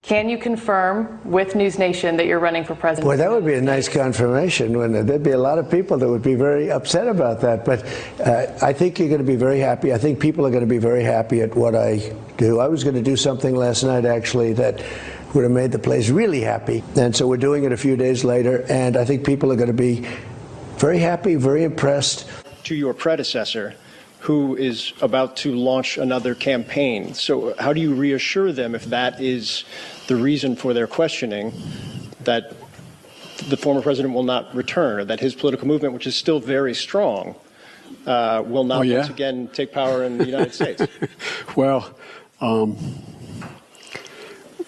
Can you confirm with News Nation that you're running for president? Boy, that would be a nice confirmation. When there'd be a lot of people that would be very upset about that. But I think you're going to be very happy. I think people are going to be very happy at what I do. I was going to do something last night, actually, that would have made the place really happy. And so we're doing it a few days later. And I think people are going to be very happy, very impressed. To your predecessor, who is about to launch another campaign. So how do you reassure them if that is the reason for their questioning, that the former president will not return, or that his political movement, which is still very strong, will not once again take power in the United States? Well,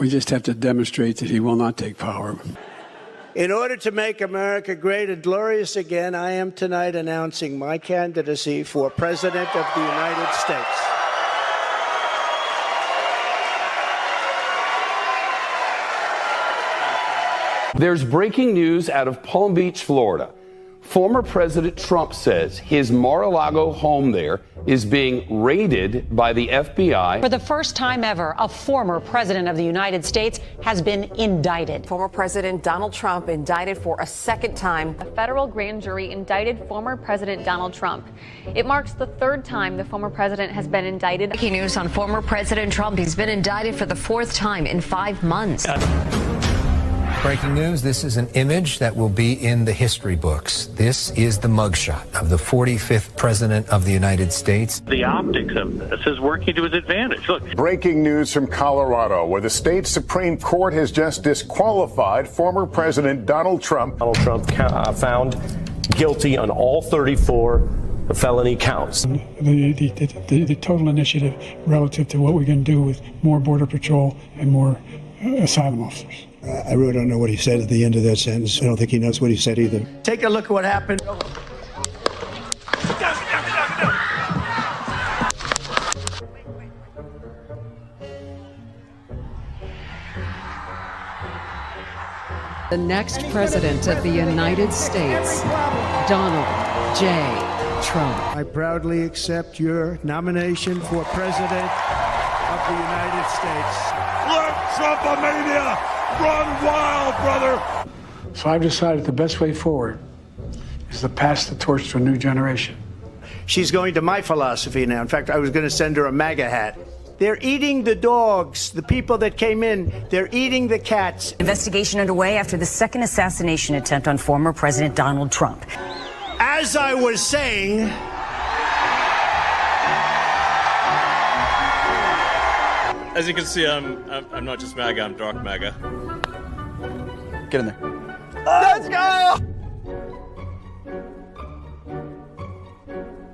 we just have to demonstrate that he will not take power. In order to make America great and glorious again, I am tonight announcing my candidacy for President of the United States. There's breaking news out of Palm Beach, Florida. Former President Trump says his Mar-a-Lago home there is being raided by the FBI. For the first time ever, a former president of the United States has been indicted. Former President Donald Trump indicted for a second time. A federal grand jury indicted former President Donald Trump. It marks the third time the former president has been indicted. Breaking news on former President Trump. He's been indicted for the fourth time in 5 months. Breaking news, this is an image that will be in the history books. This is the mugshot of the 45th President of the United States. The optics of this is working to his advantage. Look. Breaking news from Colorado, where the state Supreme Court has just disqualified former President Donald Trump. Donald Trump found guilty on all 34 felony counts. The total initiative relative to what we're going to do with more Border Patrol and more asylum officers. I really don't know what he said at the end of that sentence. I don't think he knows what he said either. Take a look at what happened. The next president of the United States, Donald J. Trump. I proudly accept your nomination for president of the United States. Let Trumpomania run wild, brother! So I've decided the best way forward is to pass the torch to a new generation. She's going to my philosophy now. In fact, I was going to send her a MAGA hat. They're eating the dogs, the people that came in. They're eating the cats. Investigation underway after the second assassination attempt on former President Donald Trump. As I was saying, as you can see, I'm not just MAGA, I'm dark MAGA. Get in there. Let's go!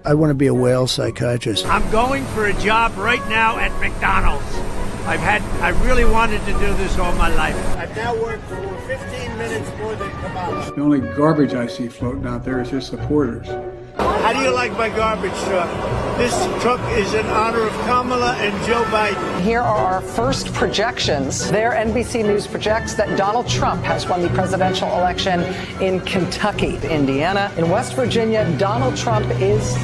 I want to be a whale psychiatrist. I'm going for a job right now at McDonald's. I really wanted to do this all my life. I've now worked for 15 minutes more than Kamala. The only garbage I see floating out there is your supporters. How do you like my garbage truck? This truck is in honor of Kamala and Joe Biden. Here are our first projections. There, NBC News projects that Donald Trump has won the presidential election in Kentucky, Indiana. In West Virginia, Donald Trump is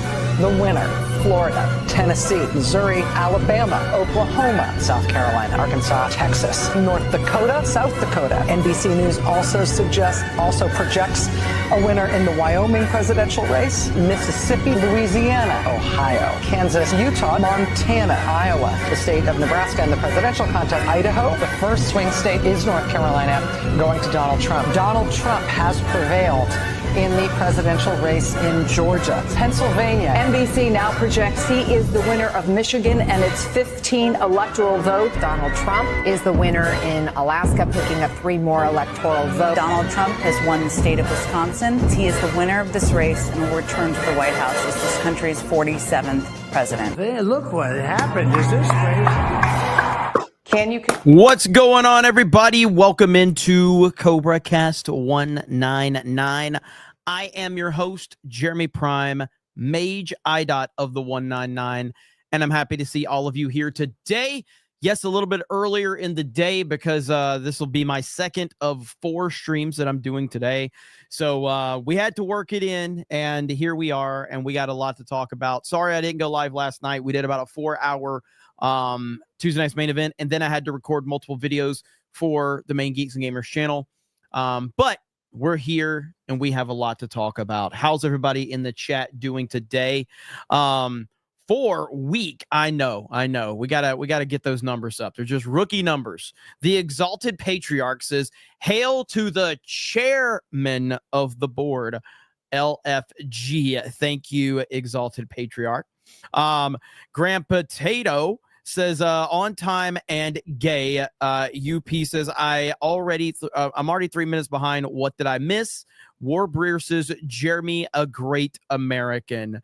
the winner. Florida, Tennessee, Missouri, Alabama, Oklahoma, South Carolina, Arkansas, Texas, North Dakota, South Dakota. NBC News also projects a winner in the Wyoming presidential race, Mississippi, Louisiana, Ohio, Kansas, Utah, Montana, Iowa, the state of Nebraska in the presidential contest, Idaho. The first swing state is North Carolina, going to Donald Trump. Donald Trump has prevailed in the presidential race in Georgia. Pennsylvania. NBC now projects he is the winner of Michigan and its 15 electoral votes. Donald Trump is the winner in Alaska, picking up 3 more electoral votes. Donald Trump has won the state of Wisconsin. He is the winner of this race and will return to the White House as this country's 47th president. Hey, look what happened. Is this crazy? What's going on, everybody? Welcome into CobraCast 199. I am your host, Jeremy Prime, Mage IDOT of the 199, and I'm happy to see all of you here today. Yes, a little bit earlier in the day because this will be my second of 4 streams that I'm doing today. So we had to work it in, and here we are, and we got a lot to talk about. Sorry I didn't go live last night. We did about a 4-hour Tuesday night's main event, and then I had to record multiple videos for the main Geeks and Gamers channel. But we're here and we have a lot to talk about. How's everybody in the chat doing today? For week, I know. We gotta get those numbers up. They're just rookie numbers. The Exalted Patriarch says, "Hail to the chairman of the board, LFG." Thank you, Exalted Patriarch. Grand Potato says, "On time and gay." UP says, I'm already 3 minutes behind. What did I miss?" Warbreer says, "Jeremy, a great American."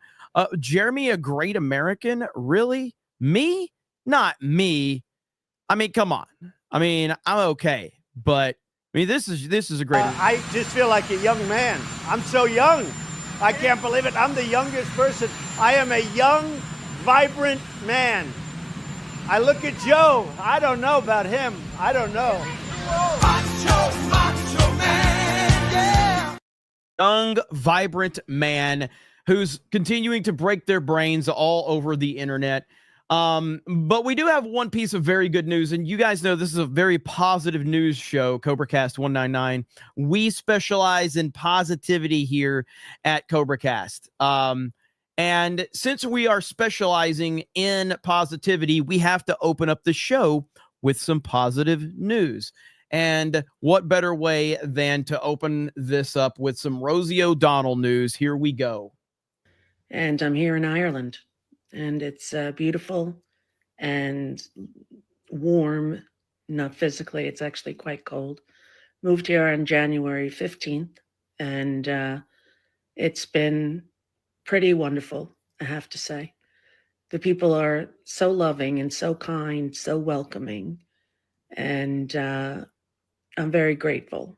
Jeremy, a great American? Really? Me? Not me. I mean, come on. I mean, I'm okay, but I mean, this is a great. I just feel like a young man. I'm so young. I can't believe it. I'm the youngest person. I am a young, vibrant man. I look at Joe. I don't know about him. I don't know. Macho man, yeah. Young, vibrant man who's continuing to break their brains all over the internet. But we do have one piece of very good news, and you guys know this is a very positive news show, CobraCast 199. We specialize in positivity here at CobraCast. And since we are specializing in positivity, we have to open up the show with some positive news. And what better way than to open this up with some Rosie O'Donnell news? Here we go. And I'm here in Ireland, and it's beautiful and warm, not physically, it's actually quite cold. Moved here on January 15th, and it's been pretty wonderful, I have to say. The people are so loving and so kind, so welcoming, and I'm very grateful.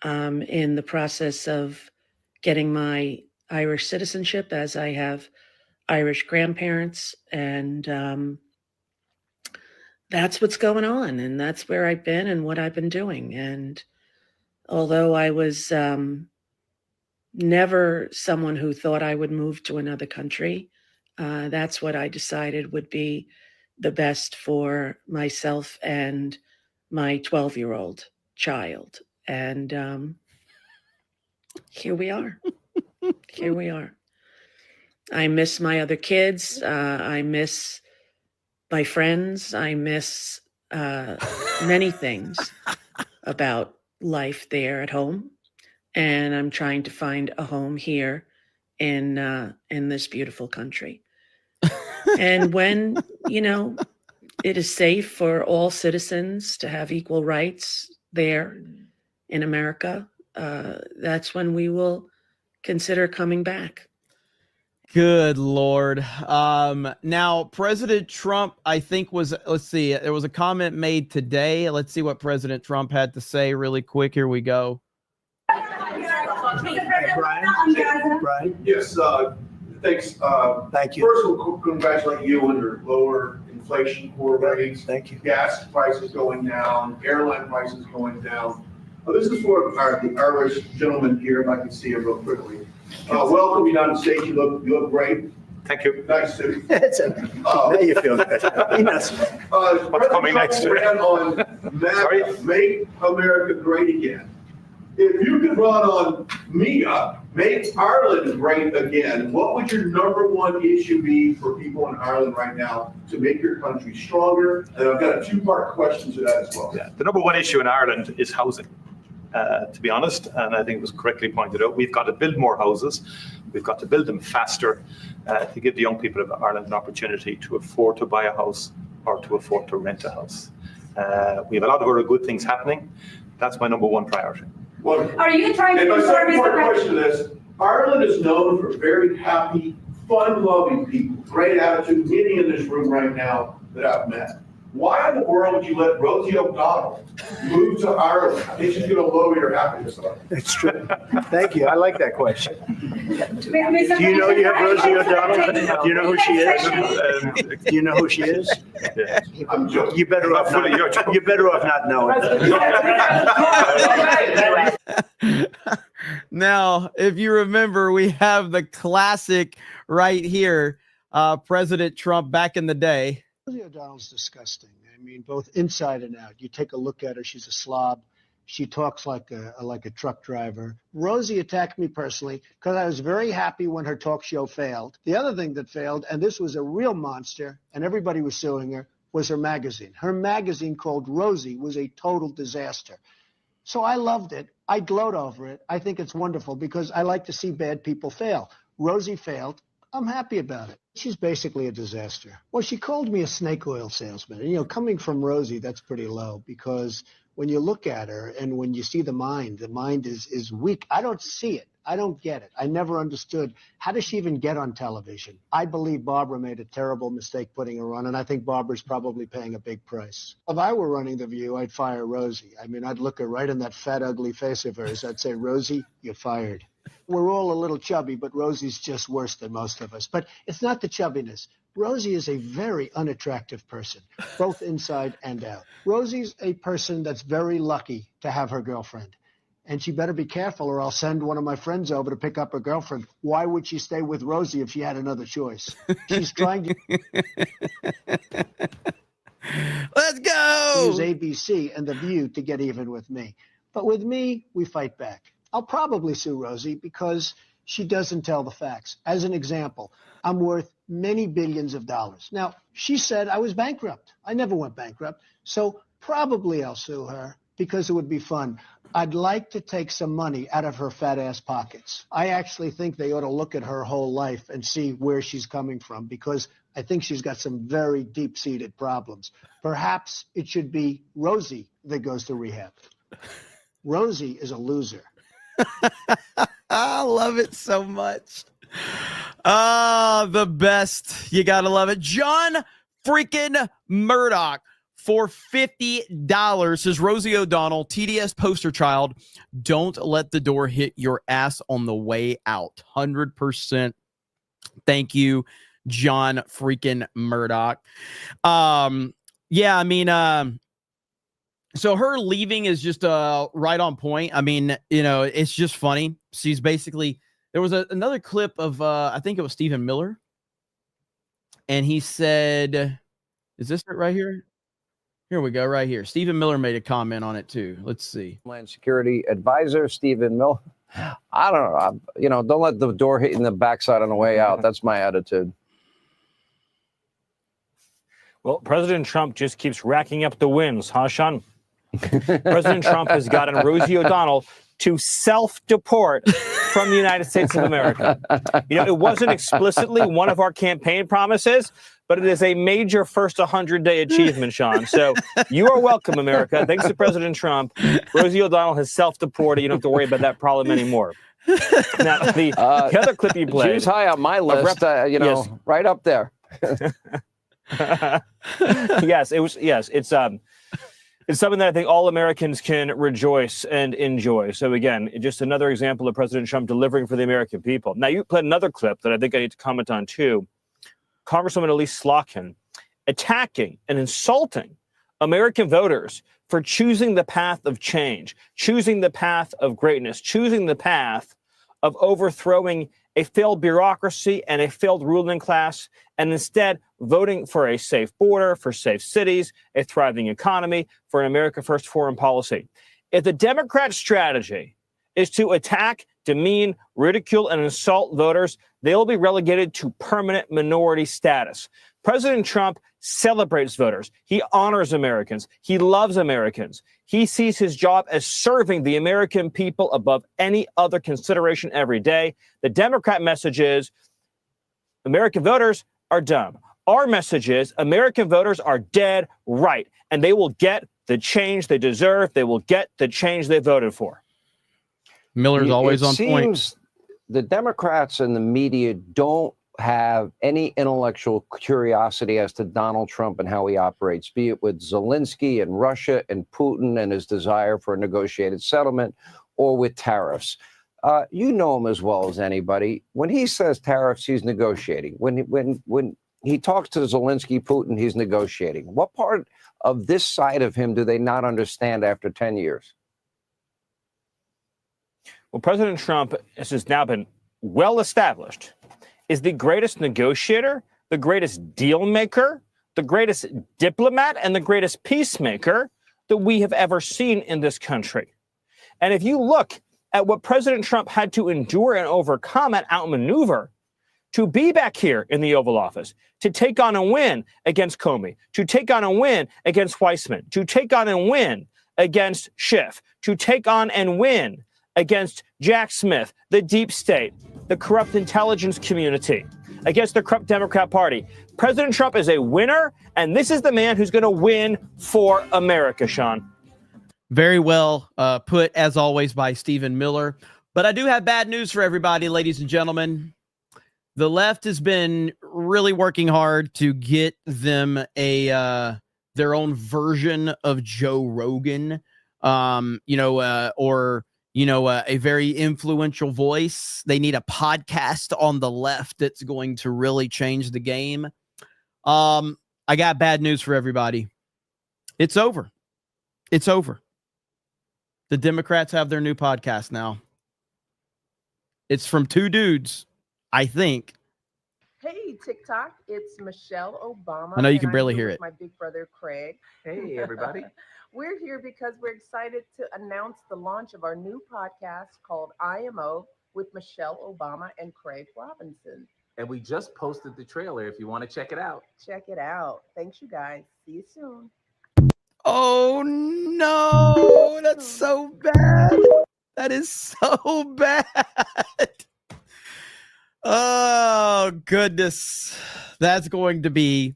I'm in the process of getting my Irish citizenship, as I have Irish grandparents, and that's what's going on, and that's where I've been and what I've been doing. And although I was never someone who thought I would move to another country, that's what I decided would be the best for myself and my 12-year-old child. And here we are. Here we are. I miss my other kids. I miss my friends. I miss many things about life there at home. And I'm trying to find a home here in this beautiful country. And when, it is safe for all citizens to have equal rights there in America, that's when we will consider coming back. Good Lord. Now, President Trump, I think let's see, there was a comment made today. Let's see what President Trump had to say really quick. Here we go. Brian? Yes, thanks. Thank you. First, we'll congratulate you on your lower inflation core rates. Thank you. Gas prices going down, airline prices going down. This is for the Irish gentleman here, if I can see him real quickly. Welcome, United States. You look great. Thank you. Nice to Now you feel good. What's coming next? Ran on Make America Great Again. If you could run on MEGA, Make Ireland Great Again, what would your number one issue be for people in Ireland right now to make your country stronger? And I've got a two-part question to that as well. Yeah, the number one issue in Ireland is housing, to be honest, and I think it was correctly pointed out. We've got to build more houses. We've got to build them faster to give the young people of Ireland an opportunity to afford to buy a house or to afford to rent a house. We have a lot of other good things happening. That's my number one priority. Wonderful. Are you trying to ensure, Mr. Question to this. Ireland is known for very happy, fun-loving people. Great attitude. Many in this room right now that I've met. Why in the world would you let Rosie O'Donnell move to Ireland? I think she's going to lower your happiness level. It's true. Thank you. I like that question. Do you know you have Rosie O'Donnell? Do you know who she is? Do you know who she is? Yeah. I'm joking. You're better off not knowing. Now, if you remember, we have the classic right here, President Trump back in the day. Rosie O'Donnell's disgusting, mean, both inside and out. You take a look at her, she's a slob. She talks like a truck driver. Rosie attacked me personally because I was very happy when her talk show failed. The other thing that failed, and this was a real monster, and everybody was suing her, was her magazine. Her magazine called Rosie was a total disaster. So I loved it. I gloat over it. I think it's wonderful because I like to see bad people fail. Rosie failed. I'm happy about it. She's basically a disaster. Well, she called me a snake oil salesman. And, coming from Rosie, that's pretty low because when you look at her and when you see the mind is weak. I don't see it. I don't get it. I never understood. How does she even get on television? I believe Barbara made a terrible mistake putting her on, and I think Barbara's probably paying a big price. If I were running The View, I'd fire Rosie. I mean, I'd look her right in that fat, ugly face of hers. I'd say, Rosie, you're fired. We're all a little chubby, but Rosie's just worse than most of us. But it's not the chubbiness. Rosie is a very unattractive person, both inside and out. Rosie's a person that's very lucky to have her girlfriend. And she better be careful or I'll send one of my friends over to pick up her girlfriend. Why would she stay with Rosie if she had another choice? She's trying to Let's go! use ABC and The View to get even with me. But with me, we fight back. I'll probably sue Rosie because she doesn't tell the facts. As an example, I'm worth many billions of dollars. Now, she said I was bankrupt. I never went bankrupt. So probably I'll sue her because it would be fun. I'd like to take some money out of her fat ass pockets. I actually think they ought to look at her whole life and see where she's coming from because I think she's got some very deep-seated problems. Perhaps it should be Rosie that goes to rehab. Rosie is a loser. I love it so much. The best. You got to love it. John freaking Murdoch for $50 says Rosie O'Donnell, TDS poster child. Don't let the door hit your ass on the way out. 100%. Thank you, John freaking Murdoch. Yeah, I mean, so her leaving is just right on point. I mean, it's just funny. She's basically, there was another clip of, I think it was Stephen Miller. And he said, is this it right here? Here we go, right here. Stephen Miller made a comment on it too. Let's see. Homeland Security Advisor Stephen Miller. I don't know. Don't let the door hit in the backside on the way out. That's my attitude. Well, President Trump just keeps racking up the wins, huh, Sean? President Trump has gotten Rosie O'Donnell to self-deport from the United States of America. It wasn't explicitly one of our campaign promises, but it is a major first 100-day achievement, Sean. So you are welcome, America. Thanks to President Trump, Rosie O'Donnell has self-deported. You don't have to worry about that problem anymore. Now, the other clip you played. She's high on my list, yes. Right up there. Yes, it was. Yes, it's something that I think all Americans can rejoice and enjoy. So again, just another example of President Trump delivering for the American people. Now, you played another clip that I think I need to comment on too. Congresswoman Elise Slotkin attacking and insulting American voters for choosing the path of change, choosing the path of greatness, choosing the path of overthrowing a failed bureaucracy and a failed ruling class, and instead voting for a safe border, for safe cities, a thriving economy, for an America First foreign policy. If the Democrat strategy is to attack, demean, ridicule, and insult voters, they will be relegated to permanent minority status. President Trump celebrates voters. He honors Americans. He loves Americans. He sees his job as serving the American people above any other consideration every day. The Democrat message is American voters are dumb. Our message is American voters are dead right, and they will get the change they deserve. They will get the change they voted for. Miller's always on point. The Democrats and the media don't have any intellectual curiosity as to Donald Trump and how he operates, be it with Zelensky and Russia and Putin and his desire for a negotiated settlement, or with tariffs. You know him as well as anybody. When he says tariffs, he's negotiating. When he talks to Zelensky, Putin, he's negotiating. What part of this side of him do they not understand after 10 years? Well, President Trump, as has now been well established, is the greatest negotiator, the greatest deal maker, the greatest diplomat and the greatest peacemaker that we have ever seen in this country. And if you look at what President Trump had to endure and overcome and outmaneuver to be back here in the Oval Office, to take on and win against Comey, to take on and win against Weissman, to take on and win against Schiff, to take on and win against Jack Smith, the deep state, the corrupt intelligence community, against the corrupt Democrat Party. President Trump is a winner, and this is the man who's going to win for America, Sean. Very well put, as always, by Stephen Miller. But I do have bad news for everybody, ladies and gentlemen. The left has been really working hard to get them their own version of Joe Rogan, a very influential voice. They need a podcast on the left that's going to really change the game. I got bad news for everybody. It's over. It's over. The Democrats have their new podcast now. It's from two dudes, I think. Hey, TikTok, it's Michelle Obama. I know you can and barely I'm here hear with it. My big brother, Craig. Hey, everybody. We're here because we're excited to announce the launch of our new podcast called IMO with Michelle Obama and Craig Robinson. And we just posted the trailer if you want to check it out. Check it out. Thanks, you guys. See you soon. Oh, no. That's so bad. That is so bad. Oh, goodness. That's going to be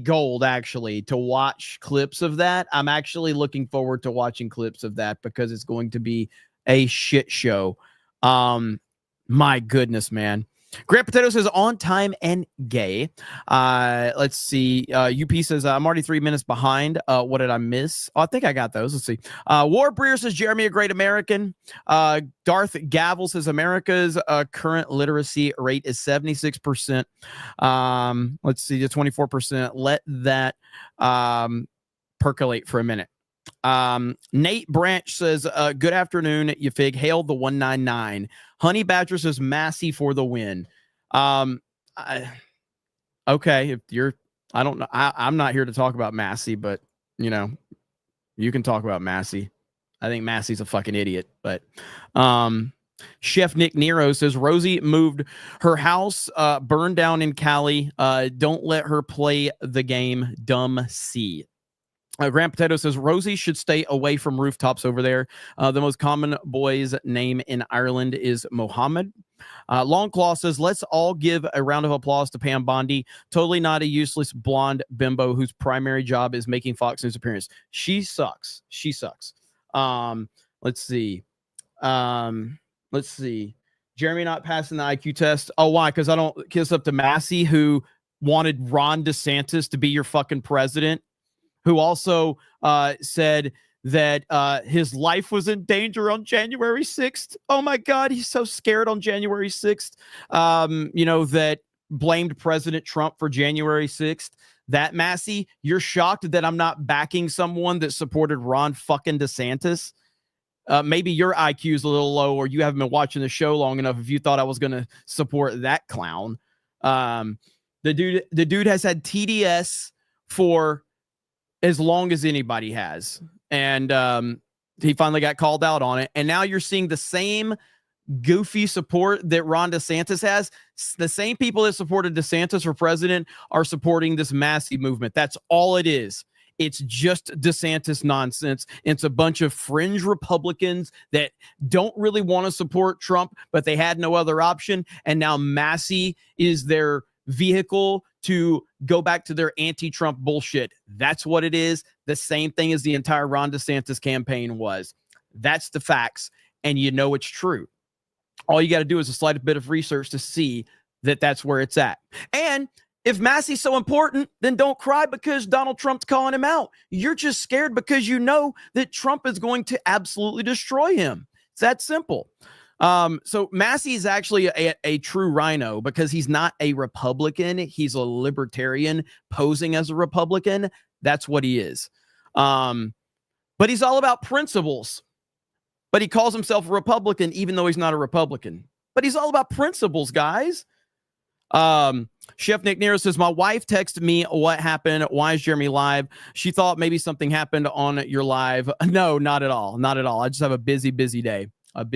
gold, actually, to watch clips of that. I'm actually looking forward to watching clips of that because it's going to be a shit show. My goodness, man. Grant Potato says on time and gay. Let's see. UP says I'm already 3 minutes behind. What did I miss? Oh, I think I got those. Let's see. War Breer says Jeremy a great American. Darth Gavel says America's current literacy rate is 76%. Let's see, to 24%. Let that percolate for a minute. Nate Branch says, good afternoon, you fig. Hail the 199. Honey Badger says Massey for the win. Okay, if you're, I don't know. I'm not here to talk about Massey, but you can talk about Massey. I think Massey's a fucking idiot, but Chef Nick Nero says Rosie moved her house, burned down in Cali. Don't let her play the game. Dumb C. Grand Potato says Rosie should stay away from rooftops over there. The most common boy's name in Ireland is Mohammed. Longclaw says let's all give a round of applause to Pam Bondi. Totally not a useless blonde bimbo whose primary job is making Fox News appearance. She sucks. She sucks. Let's see. Jeremy not passing the IQ test. Oh, why? Because I don't kiss up to Massey, who wanted Ron DeSantis to be your fucking president, who also said that his life was in danger on January 6th. Oh, my God. He's so scared on January 6th, that blamed President Trump for January 6th. That, Massey, you're shocked that I'm not backing someone that supported Ron fucking DeSantis? Maybe your IQ is a little low, or you haven't been watching the show long enough if you thought I was going to support that clown. The dude has had TDS for as long as anybody has. And he finally got called out on it. And now you're seeing the same goofy support that Ron DeSantis has. The same people that supported DeSantis for president are supporting this massive movement. That's all it is. It's just DeSantis nonsense. It's a bunch of fringe Republicans that don't really want to support Trump, but they had no other option. And now Massey is their vehicle to go back to their anti-Trump bullshit. That's what it is. The same thing as the entire Ron DeSantis campaign was. That's the facts, and you know it's true. All you got to do is a slight bit of research to see that that's where it's at. And if Massey's so important, then don't cry because Donald Trump's calling him out. You're just scared because you know that Trump is going to absolutely destroy him. It's that simple. So Massey is actually a true rhino because he's not a Republican. He's a libertarian posing as a Republican. That's what he is. But he's all about principles. But he calls himself a Republican even though he's not a Republican. But he's all about principles, guys. Chef Nick Nero says, my wife texted me what happened. Why is Jeremy live? She thought maybe something happened on your live. No, not at all. Not at all. I just have a busy day. Let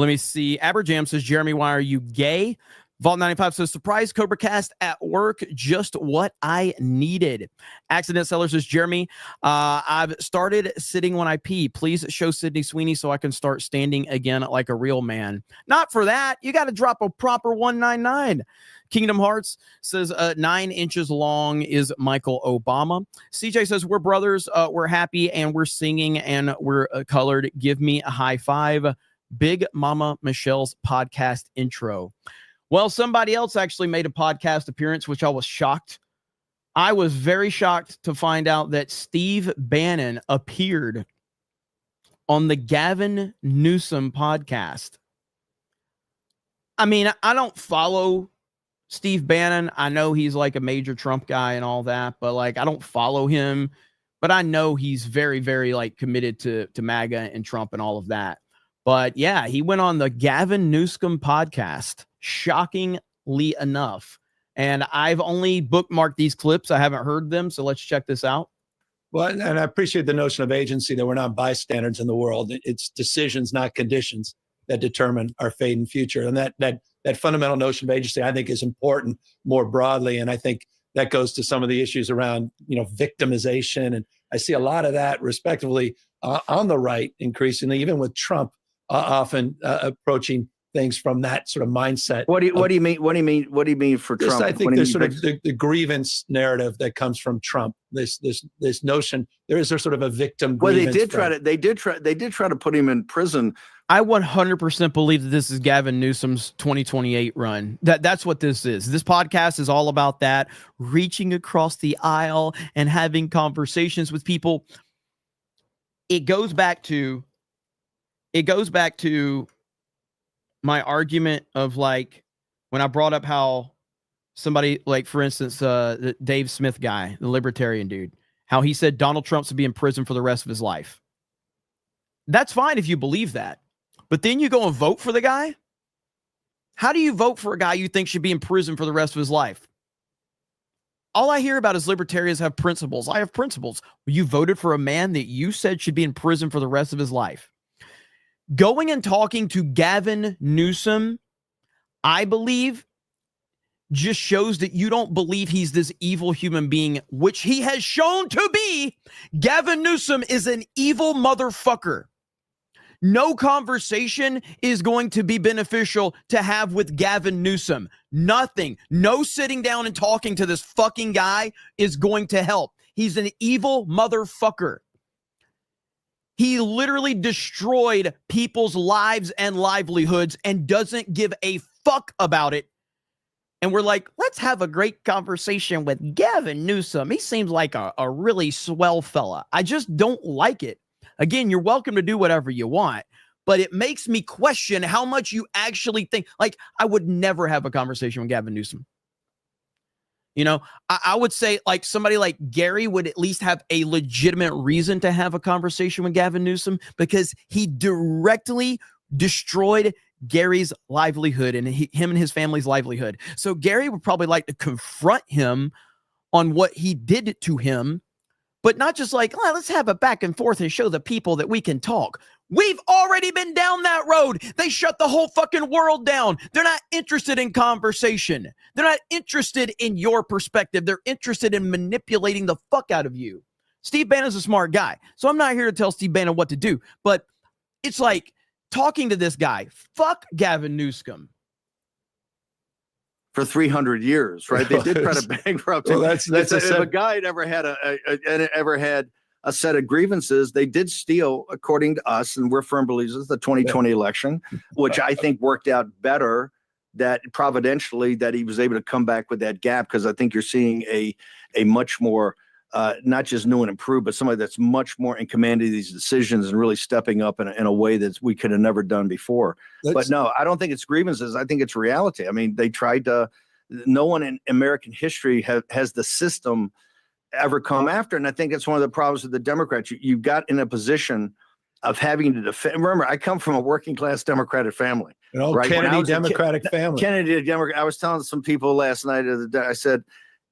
me see. Aberjam says, Jeremy, why are you gay? Vault 95 says, surprise CobraCast at work, just what I needed. Accident Seller says, Jeremy, I've started sitting when I pee. Please show Sydney Sweeney so I can start standing again like a real man. Not for that. You got to drop a proper 199. Kingdom Hearts says 9 inches long is Michael Obama. CJ says, we're brothers. We're happy and we're singing and we're colored. Give me a high five. Big Mama Michelle's podcast intro. Well, somebody else actually made a podcast appearance, which I was shocked. I was very shocked to find out that Steve Bannon appeared on the Gavin Newsom podcast. I mean, I don't follow Steve Bannon. I know he's like a major Trump guy and all that, but like I don't follow him. But I know he's very, very like committed to MAGA and Trump and all of that. But yeah, he went on the Gavin Newsom podcast, shockingly enough. And I've only bookmarked these clips. I haven't heard them. So let's check this out. Well, and I appreciate the notion of agency, that we're not bystanders in the world. It's decisions, not conditions, that determine our fate and future. And that fundamental notion of agency, I think, is important more broadly. And I think that goes to some of the issues around, victimization. And I see a lot of that, respectively, on the right, increasingly, even with Trump often approaching things from that sort of mindset. What do you mean? What do you mean for Trump? I think there's sort of the grievance narrative that comes from Trump. This notion there's sort of a victim. Well, they did try to put him in prison. I 100% believe that this is Gavin Newsom's 2028 run. That's what this is. This podcast is all about that, reaching across the aisle and having conversations with people. It goes back to my argument of like when I brought up how somebody like, for instance, the Dave Smith guy, the libertarian dude, how he said Donald Trump should be in prison for the rest of his life. That's fine if you believe that. But then you go and vote for the guy? How do you vote for a guy you think should be in prison for the rest of his life? All I hear about is libertarians have principles. I have principles. You voted for a man that you said should be in prison for the rest of his life. Going and talking to Gavin Newsom, I believe, just shows that you don't believe he's this evil human being, which he has shown to be. Gavin Newsom is an evil motherfucker. No conversation is going to be beneficial to have with Gavin Newsom. Nothing. No sitting down and talking to this fucking guy is going to help. He's an evil motherfucker. He literally destroyed people's lives and livelihoods and doesn't give a fuck about it. And we're like, let's have a great conversation with Gavin Newsom. He seems like a really swell fella. I just don't like it. Again, you're welcome to do whatever you want, but it makes me question how much you actually think. Like, I would never have a conversation with Gavin Newsom. I would say like somebody like Gary would at least have a legitimate reason to have a conversation with Gavin Newsom because he directly destroyed Gary's livelihood and him and his family's livelihood. So Gary would probably like to confront him on what he did to him, but not just like, let's have a back and forth and show the people that we can talk. We've already been down that road. They shut the whole fucking world down. They're not interested in conversation. They're not interested in your perspective. They're interested in manipulating the fuck out of you. Steve Bannon's a smart guy, so I'm not here to tell Steve Bannon what to do, but it's like talking to this guy. Fuck Gavin Newsom. For 300 years, right? They did try to bankrupt him. Well, that's if a guy had ever had a set of grievances, they did steal, according to us, and we're firm believers, the 2020 election, which I think worked out better, that providentially that he was able to come back with that gap, because I think you're seeing a much more, not just new and improved, but somebody that's much more in command of these decisions and really stepping up in a way that we could have never done before. But no, I don't think it's grievances. I think it's reality. I mean, they tried to, no one in American history has the system ever come after. And I think it's one of the problems with the Democrats. You got in a position of having to defend. Remember, I come from a working class Democratic family. Right? When I Kennedy was a kid- Democratic family. Kennedy Democrat. I was telling some people last night. I said,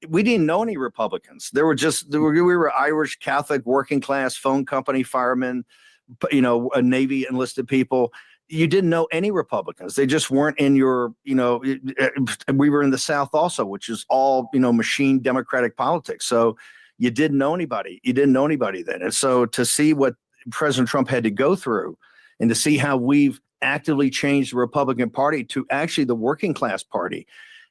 we didn't know any Republicans. We were Irish Catholic working class phone company firemen, a Navy enlisted people. You didn't know any Republicans. They just weren't in your, we were in the South also, which is all, machine Democratic politics. So you didn't know anybody. You didn't know anybody then. And so to see what President Trump had to go through and to see how we've actively changed the Republican Party to actually the working class party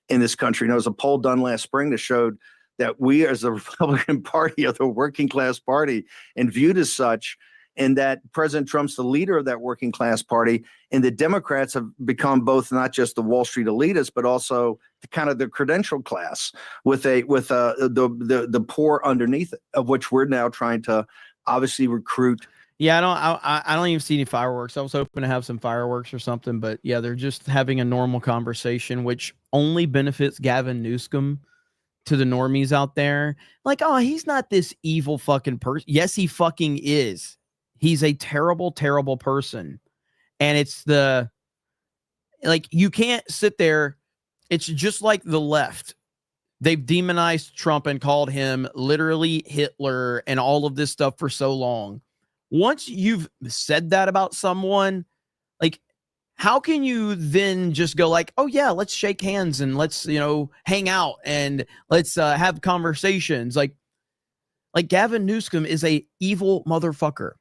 in this country. And there was a poll done last spring that showed that we as the Republican Party are the working class party and viewed as such, and that President Trump's the leader of that working class party. And the Democrats have become both not just the Wall Street elitists, but also the credential class with the poor underneath it, of which we're now trying to obviously recruit. Yeah, I don't even see any fireworks. I was hoping to have some fireworks or something, but yeah, they're just having a normal conversation, which only benefits Gavin Newsom to the normies out there. Like, oh, he's not this evil fucking person. Yes, he fucking is. He's a terrible, terrible person. And it's you can't sit there. It's just like the left. They've demonized Trump and called him literally Hitler and all of this stuff for so long. Once you've said that about someone, how can you then just go oh yeah, let's shake hands and let's, hang out and let's have conversations. Like Gavin Newsom is a evil motherfucker.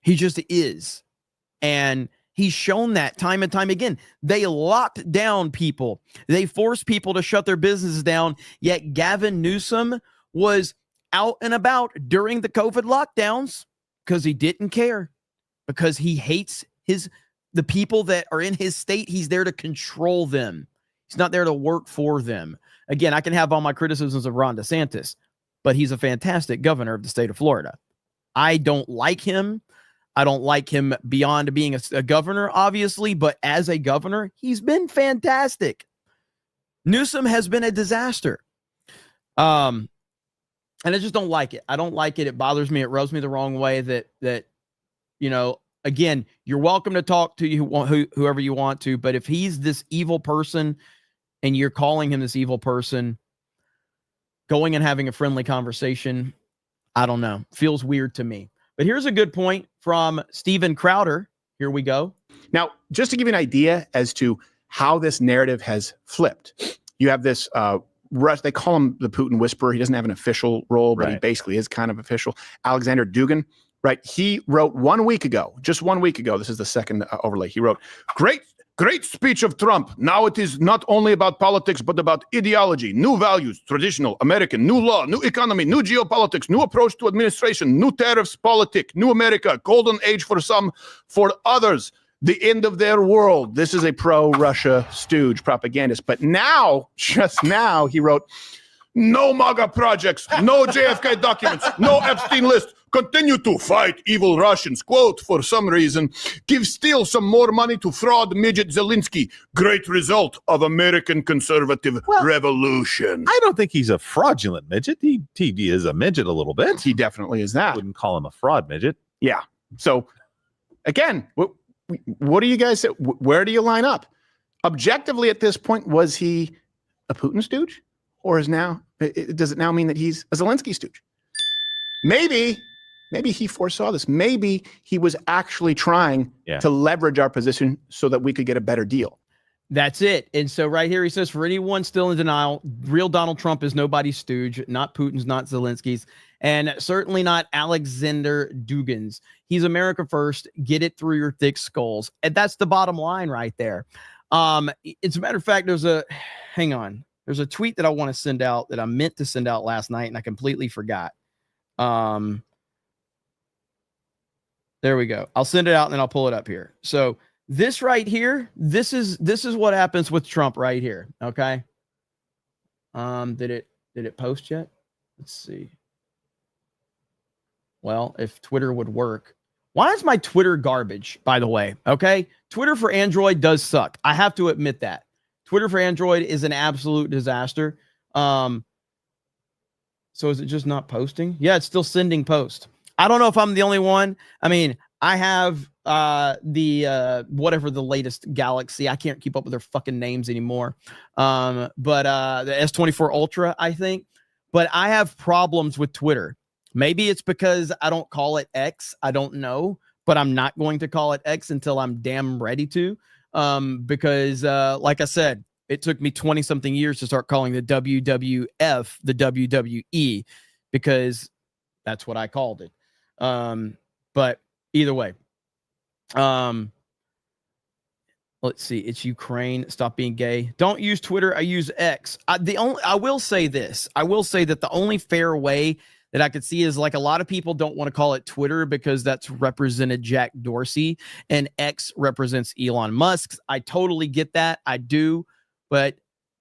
He just is. And he's shown that time and time again. They locked down people. They forced people to shut their businesses down. Yet Gavin Newsom was out and about during the COVID lockdowns because he didn't care, because he hates the people that are in his state. He's there to control them. He's not there to work for them. Again, I can have all my criticisms of Ron DeSantis, but he's a fantastic governor of the state of Florida. I don't like him. I don't like him beyond being a governor, obviously, but as a governor, he's been fantastic. Newsom has been a disaster. And I just don't like it. I don't like it. It bothers me. It rubs me the wrong way that again, you're welcome to talk to whoever you want to, but if he's this evil person and you're calling him this evil person, going and having a friendly conversation, I don't know, feels weird to me. But here's a good point from Steven Crowder. Here we go. Now, just to give you an idea as to how this narrative has flipped, you have this Russ, they call him the Putin whisperer. He doesn't have an official role, but he basically is kind of official. Alexander Dugin, right? He wrote 1 week ago, just 1 week ago. This is the second overlay. He wrote, Great speech of Trump. Now it is not only about politics, but about ideology, new values, traditional, American, new law, new economy, new geopolitics, new approach to administration, new tariffs, politics, new America, golden age for some, for others, the end of their world. This is a pro-Russia stooge propagandist. But now, just now, he wrote, no MAGA projects, no JFK documents, no Epstein list. Continue to fight evil Russians. Quote, for some reason, give still some more money to fraud midget Zelensky. Great result of American conservative revolution. I don't think he's a fraudulent midget. He is a midget a little bit. He definitely is that. I wouldn't call him a fraud midget. Yeah. So, again, what do you guys say? Where do you line up? Objectively, at this point, was he a Putin stooge? Or does it now mean that he's a Zelensky stooge? Maybe he foresaw this. Maybe he was actually trying to leverage our position so that we could get a better deal. That's it. And so right here, he says, for anyone still in denial, real Donald Trump is nobody's stooge, not Putin's, not Zelensky's, and certainly not Alexander Dugin's. He's America first. Get it through your thick skulls. And that's the bottom line right there. It's a matter of fact, there's a tweet that I want to send out that I meant to send out last night and I completely forgot. There we go. I'll send it out and then I'll pull it up here. So this right here, this is what happens with Trump right here. Okay. Did it post yet? Let's see. Well, if Twitter would work. Why is my Twitter garbage, by the way? Okay. Twitter for Android does suck. I have to admit that. Twitter for Android is an absolute disaster. So is it just not posting? Yeah, it's still sending post. I don't know if I'm the only one. I mean, I have whatever the latest Galaxy. I can't keep up with their fucking names anymore. But the S24 Ultra, I think. But I have problems with Twitter. Maybe it's because I don't call it X. I don't know, but I'm not going to call it X until I'm damn ready to. Because like I said, it took me 20 something years to start calling the WWF the WWE, because that's what I called it. But either way, let's see. It's Ukraine. Stop being gay. Don't use Twitter. I use X. I will say this. I will say that the only fair way that I could see is, like, a lot of people don't want to call it Twitter because that's represented Jack Dorsey and X represents Elon Musk. I totally get that. I do, but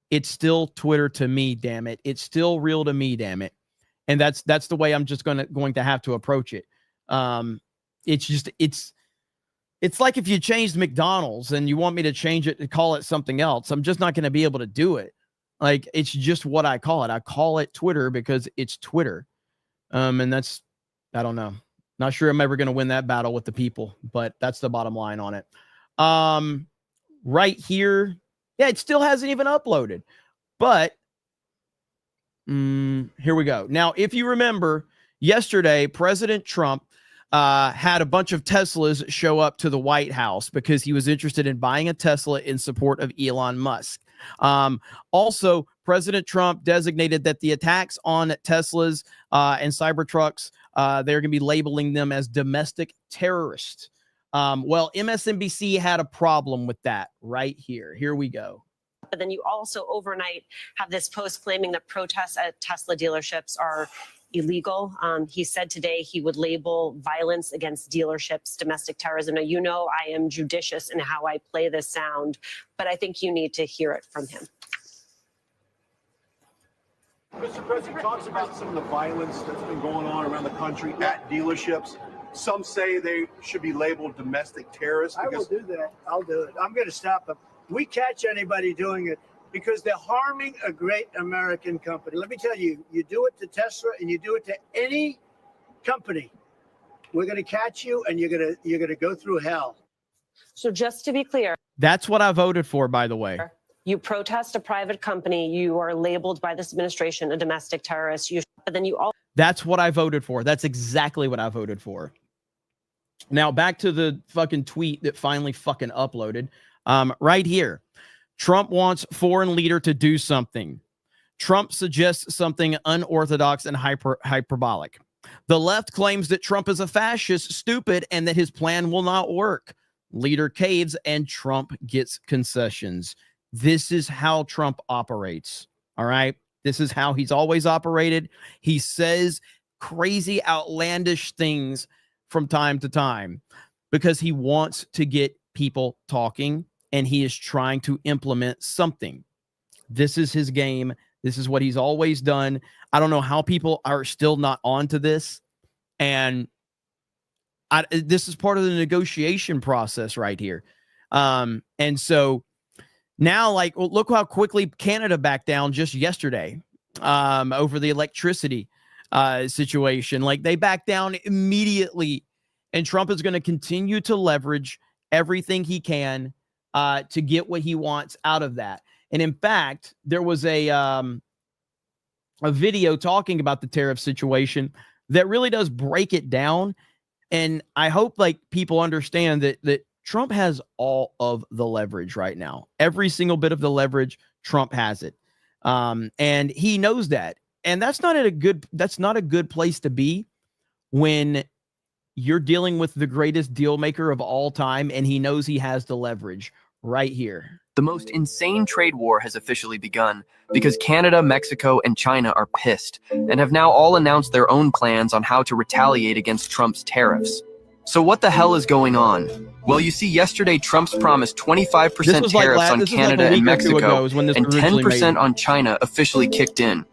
it's still Twitter to me, damn it. It's still real to me, damn it. And that's the way I'm just going to have to approach it. It's like if you changed McDonald's and you want me to change it to call it something else, I'm just not going to be able to do it. Like, it's just what I call it. I call it Twitter because it's Twitter. And that's, I don't know. Not sure I'm ever going to win that battle with the people, but that's the bottom line on it. Right here. Yeah, it still hasn't even uploaded, but here we go. Now, if you remember, yesterday, President Trump had a bunch of Teslas show up to the White House because he was interested in buying a Tesla in support of Elon Musk. Also, President Trump designated that the attacks on Teslas and Cybertrucks, they're going to be labeling them as domestic terrorists. Well, MSNBC had a problem with that right here. Here we go. But then you also overnight have this post claiming that protests at Tesla dealerships are illegal. He said today he would label violence against dealerships domestic terrorism. Now, you know I am judicious in how I play this sound, but I think you need to hear it from him. Mr. President talks about some of the violence that's been going on around the country at dealerships. Some say they should be labeled domestic terrorists. I will do that. I'll do it. I'm going to stop them. We catch anybody doing it because they're harming a great American company. Let me tell you, you do it to Tesla and you do it to any company, we're going to catch you and you're going to go through hell. So just to be clear, that's what I voted for, by the way. You protest a private company, you are labeled by this administration a domestic terrorist. But then you all. That's what I voted for. That's exactly what I voted for. Now back to the fucking tweet that finally fucking uploaded. Right here. Trump wants foreign leader to do something. Trump suggests something unorthodox and hyperbolic. The left claims that Trump is a fascist, stupid, and that his plan will not work. Leader caves and Trump gets concessions. This is how Trump operates. All right. This is how he's always operated. He says crazy, outlandish things from time to time because he wants to get people talking and he is trying to implement something. This is his game. This is what he's always done. I don't know how people are still not onto this. And this is part of the negotiation process right here. And so now, like, well, look how quickly Canada backed down just yesterday over the electricity situation. Like, they backed down immediately. And Trump is going to continue to leverage everything he can to get what he wants out of that. And in fact, there was a video talking about the tariff situation that really does break it down. And I hope like people understand that Trump has all of the leverage right now. Every single bit of the leverage, Trump has it. And he knows that. And that's not a good place to be when you're dealing with the greatest deal maker of all time and he knows he has the leverage right here. The most insane trade war has officially begun because Canada, Mexico, and China are pissed and have now all announced their own plans on how to retaliate against Trump's tariffs. So what the hell is going on? Well, you see, yesterday Trump's promised 25% tariffs on Canada and Mexico and 10% on China officially kicked in.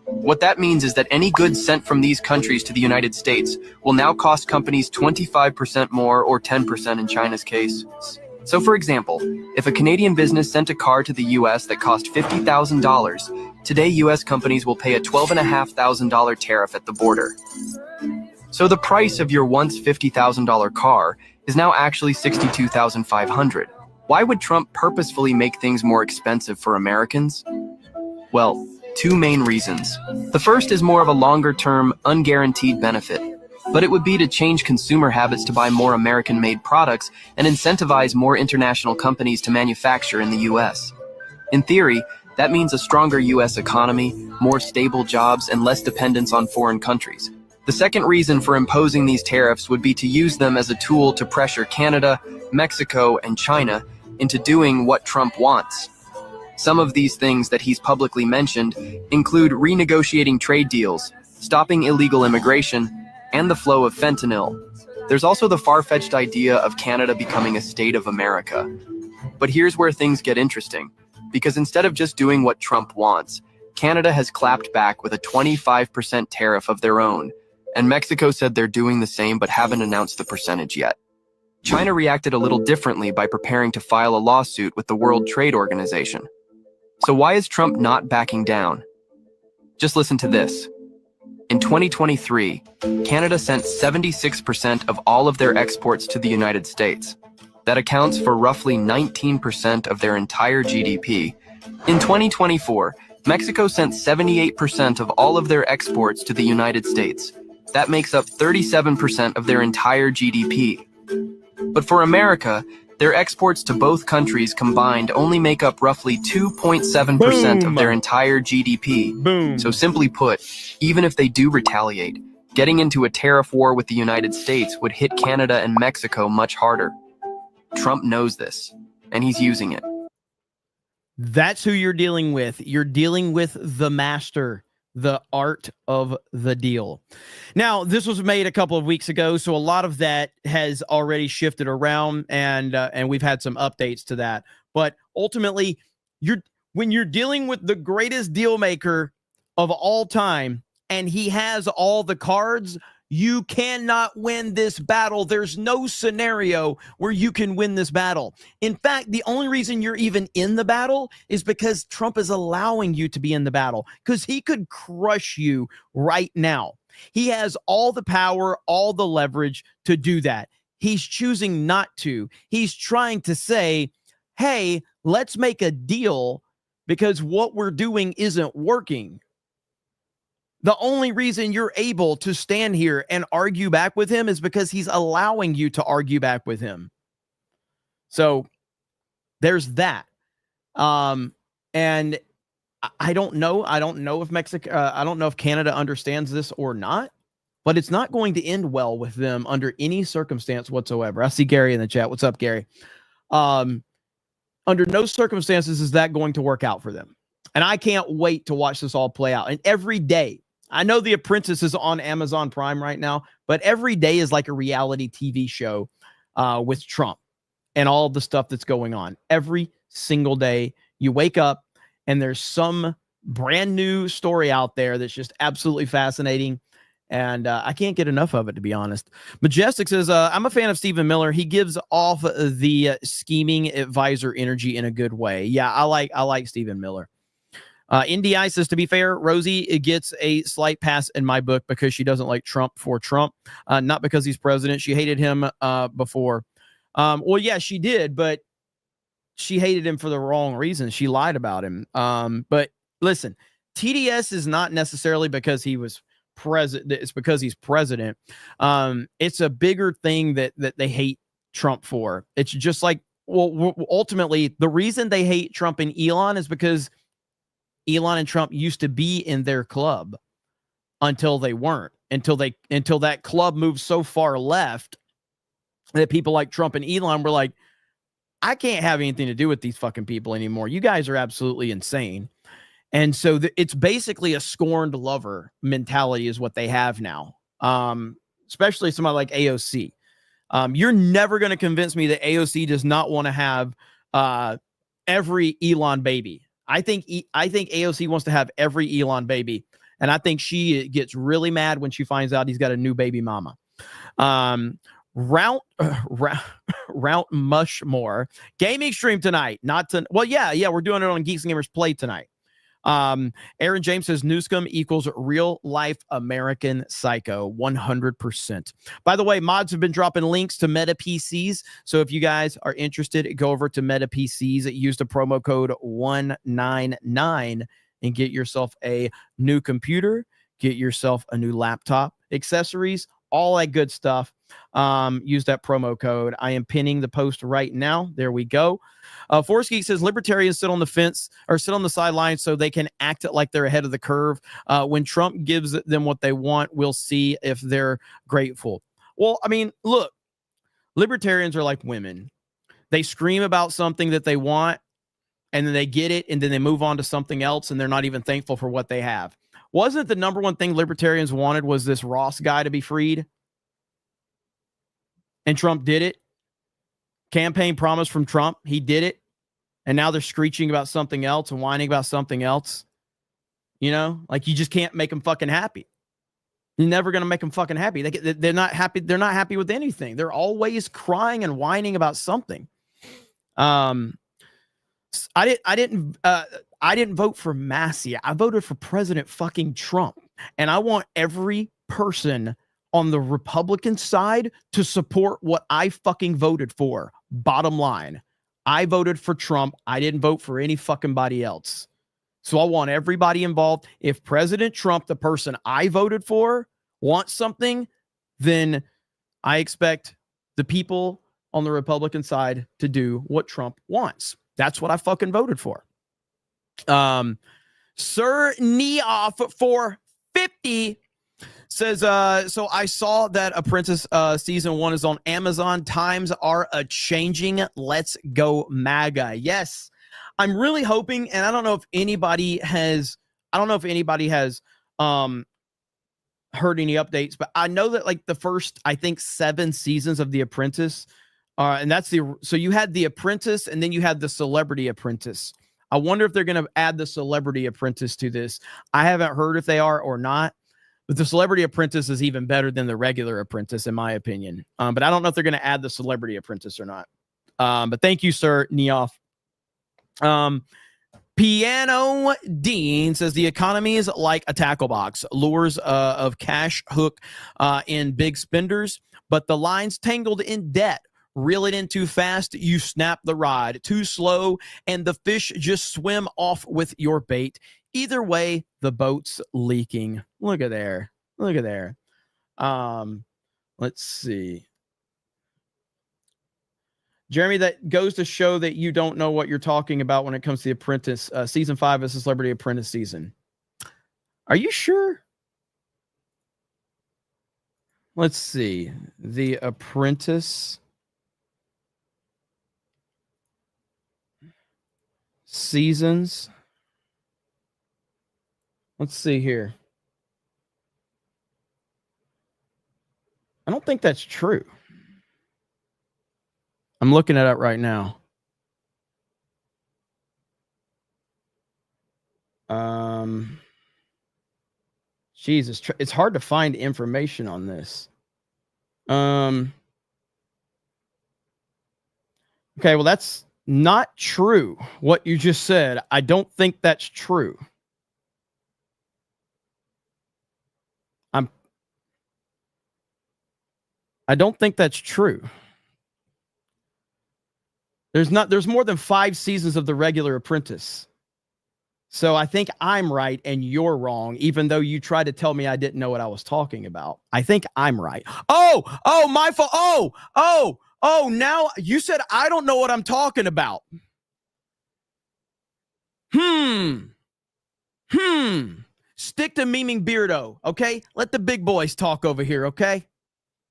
What that means is that any goods sent from these countries to the United States will now cost companies 25% more, or 10% in China's case. So for example, if a Canadian business sent a car to the US that cost $50,000, today US companies will pay a $12,500 tariff at the border. So the price of your once $50,000 car is now actually $62,500. Why would Trump purposefully make things more expensive for Americans? Well, two main reasons. The first is more of a longer-term, unguaranteed benefit, but it would be to change consumer habits to buy more American-made products and incentivize more international companies to manufacture in the U.S. In theory, that means a stronger U.S. economy, more stable jobs, and less dependence on foreign countries. The second reason for imposing these tariffs would be to use them as a tool to pressure Canada, Mexico, and China into doing what Trump wants. Some of these things that he's publicly mentioned include renegotiating trade deals, stopping illegal immigration, and the flow of fentanyl. There's also the far-fetched idea of Canada becoming a state of America. But here's where things get interesting, because instead of just doing what Trump wants, Canada has clapped back with a 25% tariff of their own, and Mexico said they're doing the same but haven't announced the percentage yet. China reacted a little differently by preparing to file a lawsuit with the World Trade Organization. So why is Trump not backing down? Just listen to this. In 2023, Canada sent 76% of all of their exports to the United States. That accounts for roughly 19% of their entire GDP. In 2024, Mexico sent 78% of all of their exports to the United States. That makes up 37% of their entire GDP. But for America, their exports to both countries combined only make up roughly 2.7% of their entire GDP. Boom. So simply put, even if they do retaliate, getting into a tariff war with the United States would hit Canada and Mexico much harder. Trump knows this, and he's using it. That's who you're dealing with. You're dealing with the master, the art of the deal. Now, this was made a couple of weeks ago, so a lot of that has already shifted around, and we've had some updates to that. But ultimately, when you're dealing with the greatest deal maker of all time, and he has all the cards, you cannot win this battle. There's no scenario where you can win this battle. In fact, the only reason you're even in the battle is because Trump is allowing you to be in the battle, because he could crush you right now. He has all the power, all the leverage to do that. He's choosing not to. He's trying to say, hey, let's make a deal because what we're doing isn't working. The only reason you're able to stand here and argue back with him is because he's allowing you to argue back with him. So there's that. And I don't know. I don't know if I don't know if Canada understands this or not, but it's not going to end well with them under any circumstance whatsoever. I see Gary in the chat. What's up, Gary? Under no circumstances is that going to work out for them. And I can't wait to watch this all play out. And every day, I know The Apprentice is on Amazon Prime right now, but every day is like a reality TV show with Trump and all the stuff that's going on. Every single day you wake up and there's some brand new story out there that's just absolutely fascinating. And I can't get enough of it, to be honest. Majestic says, I'm a fan of Stephen Miller. He gives off the scheming advisor energy in a good way. Yeah, I like Stephen Miller. NDI says, to be fair, Rosie gets a slight pass in my book because she doesn't like Trump for Trump, not because he's president. She hated him before. Well, yeah, she did, but she hated him for the wrong reasons. She lied about him. But listen, TDS is not necessarily because he was president. It's because he's president. It's a bigger thing that they hate Trump for. It's just like, well, ultimately, the reason they hate Trump and Elon is because Elon and Trump used to be in their club until they weren't, until that club moved so far left that people like Trump and Elon were like, I can't have anything to do with these fucking people anymore. You guys are absolutely insane. And so it's basically a scorned lover mentality is what they have now. Especially somebody like AOC. You're never going to convince me that AOC does not want to have every Elon baby. I think AOC wants to have every Elon baby, and I think she gets really mad when she finds out he's got a new baby mama. Route Mushmore gaming stream tonight. We're doing it on Geeks and Gamers Play tonight. Aaron James says Newsom equals real life American psycho, 100%. By the way, mods have been dropping links to Meta PCs. So if you guys are interested, go over to Meta PCs, use the promo code 199 and get yourself a new computer, get yourself a new laptop, accessories, all that good stuff. Use that promo code. I am pinning the post right now. There we go. Force Geek says libertarians sit on the fence or sit on the sidelines so they can act like they're ahead of the curve. When Trump gives them what they want, we'll see if they're grateful. Well, I mean, look, libertarians are like women. They scream about something that they want, and then they get it, and then they move on to something else, and they're not even thankful for what they have. Wasn't the number one thing libertarians wanted was this Ross guy to be freed? And Trump did it. Campaign promise from Trump. He did it. And now they're screeching about something else and whining about something else. You know, like you just can't make them fucking happy. You're never going to make them fucking happy. They're not happy. They're not happy with anything. They're always crying and whining about something. I didn't vote for Massey. I voted for President fucking Trump. And I want every person on the Republican side to support what I fucking voted for. Bottom line, I voted for Trump. I didn't vote for any fucking body else. So I want everybody involved. If President Trump, the person I voted for, wants something, then I expect the people on the Republican side to do what Trump wants. That's what I fucking voted for. Sir Neoff for 50 says, so I saw that Apprentice season 1 is on Amazon. Times are a-changing. Let's go MAGA. Yes, I'm really hoping, and I don't know if anybody has heard any updates, but I know that like the first, I think 7 seasons of The Apprentice, and that's so you had The Apprentice and then you had The Celebrity Apprentice. I wonder if they're going to add The Celebrity Apprentice to this. I haven't heard if they are or not. But The Celebrity Apprentice is even better than the regular Apprentice, in my opinion. But I don't know if they're going to add The Celebrity Apprentice or not. But thank you, Sir Neoff. Piano Dean says the economy is like a tackle box. Lures of cash hook in big spenders, but the line's tangled in debt. Reel it in too fast, you snap the rod. Too slow, and the fish just swim off with your bait. Either way, the boat's leaking. Look at there. Look at there. Let's see. Jeremy, that goes to show that you don't know what you're talking about when it comes to The Apprentice. Season 5 is the Celebrity Apprentice season. Are you sure? Let's see. The Apprentice seasons. Let's see here. I don't think that's true. I'm looking it up right now. Jesus, it's hard to find information on this. Okay, well, that's not true. What you just said, I don't think that's true. I don't think that's true. There's more than 5 seasons of the regular Apprentice. So I think I'm right and you're wrong, even though you tried to tell me I didn't know what I was talking about. I think I'm right. Oh, my fault. Now you said I don't know what I'm talking about. Stick to memeing Beardo, okay? Let the big boys talk over here, okay?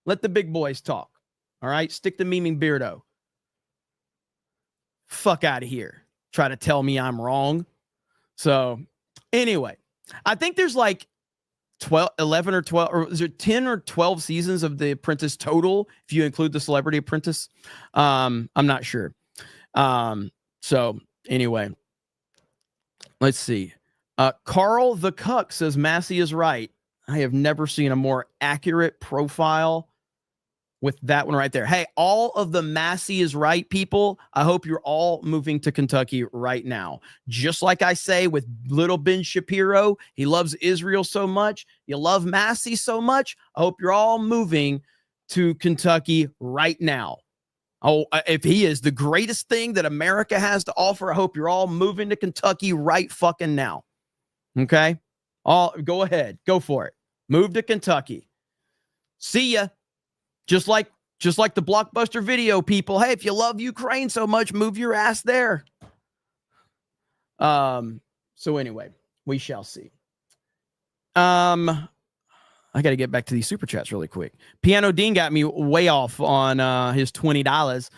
Let the big boys talk. All right? Stick to memeing Beardo. Fuck out of here. Try to tell me I'm wrong. So, anyway, I think there's like 11 or 12, or is there 10 or 12 seasons of The Apprentice total, if you include the Celebrity Apprentice? I'm not sure. So, anyway, let's see. Carl the Cuck says Massey is right. I have never seen a more accurate profile with that one right there. Hey, all of the Massey is right people. I hope you're all moving to Kentucky right now. Just like I say with little Ben Shapiro, he loves Israel so much. You love Massey so much. I hope you're all moving to Kentucky right now. Oh, if he is the greatest thing that America has to offer, I hope you're all moving to Kentucky right fucking now. Okay? Go ahead. Go for it. Move to Kentucky. See ya. Just like the Blockbuster Video people. Hey, if you love Ukraine so much, move your ass there. So anyway, we shall see. I got to get back to these super chats really quick. Piano Dean got me way off on his $20.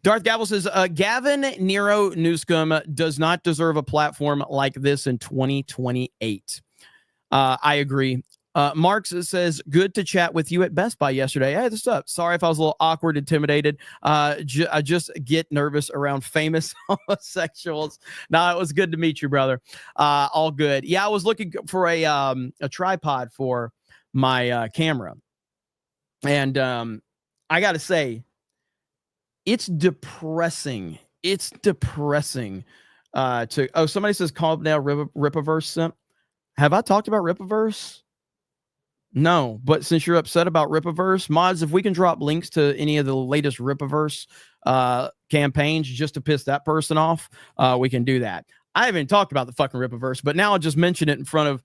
Darth Gavel says, Gavin Newsom does not deserve a platform like this in 2028. I agree. Marx says, good to chat with you at Best Buy yesterday. Hey, what's up? Sorry if I was a little awkward, intimidated. I just get nervous around famous homosexuals. No, it was good to meet you, brother. All good. Yeah, I was looking for a tripod for my camera. And I got to say, it's depressing. It's depressing somebody says, calm down, Ripaverse. Have I talked about Ripaverse? No, but since you're upset about Ripaverse, mods, if we can drop links to any of the latest Ripaverse campaigns just to piss that person off, we can do that. I haven't talked about the fucking Ripaverse, but now I'll just mention it in front of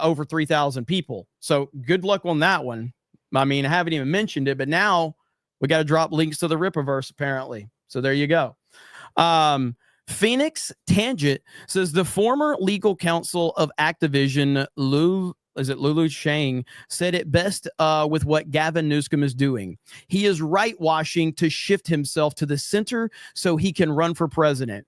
over 3,000 people. So good luck on that one. I mean, I haven't even mentioned it, but now we got to drop links to the Ripaverse apparently. So there you go. Phoenix Tangent says the former legal counsel of Activision, Lulu Shang, said it best with what Gavin Newsom is doing. He is right-washing to shift himself to the center so he can run for president.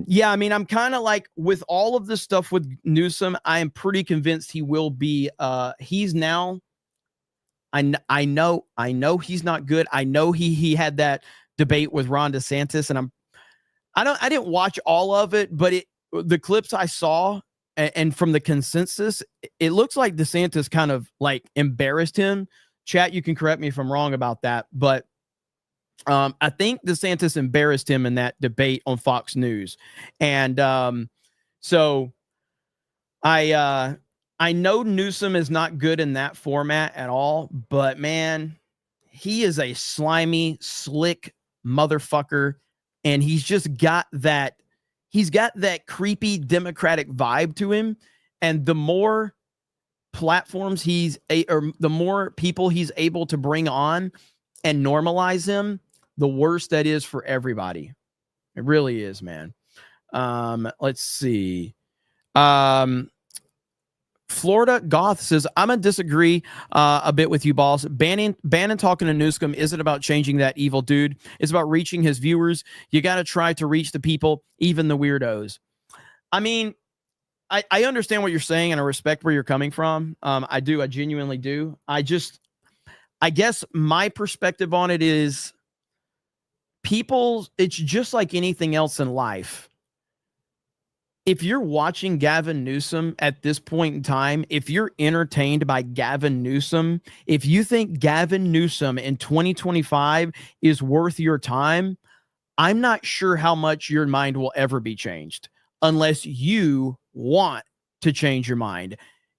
Yeah, I mean, I'm kind of like with all of this stuff with Newsom, I am pretty convinced he will be. He's now. I know he's not good. I know he had that debate with Ron DeSantis, and I didn't watch all of it, but the clips I saw. And from the consensus, it looks like DeSantis kind of like embarrassed him. Chat, you can correct me if I'm wrong about that, but I think DeSantis embarrassed him in that debate on Fox News. And so I know Newsom is not good in that format at all, but man, he is a slimy, slick motherfucker, and he's just got that. He's got that creepy Democratic vibe to him. And the more platforms or the more people he's able to bring on and normalize him, the worse that is for everybody. It really is, man. Let's see. Florida Goth says, I'm going to disagree a bit with you, boss. Bannon talking to Newsom isn't about changing that evil dude. It's about reaching his viewers. You got to try to reach the people, even the weirdos. I mean, I understand what you're saying, and I respect where you're coming from. I do. I genuinely do. I guess my perspective on it is it's just like anything else in life. If you're watching Gavin Newsom at this point in time, if you're entertained by Gavin Newsom, if you think Gavin Newsom in 2025 is worth your time, I'm not sure how much your mind will ever be changed unless you want to change your mind.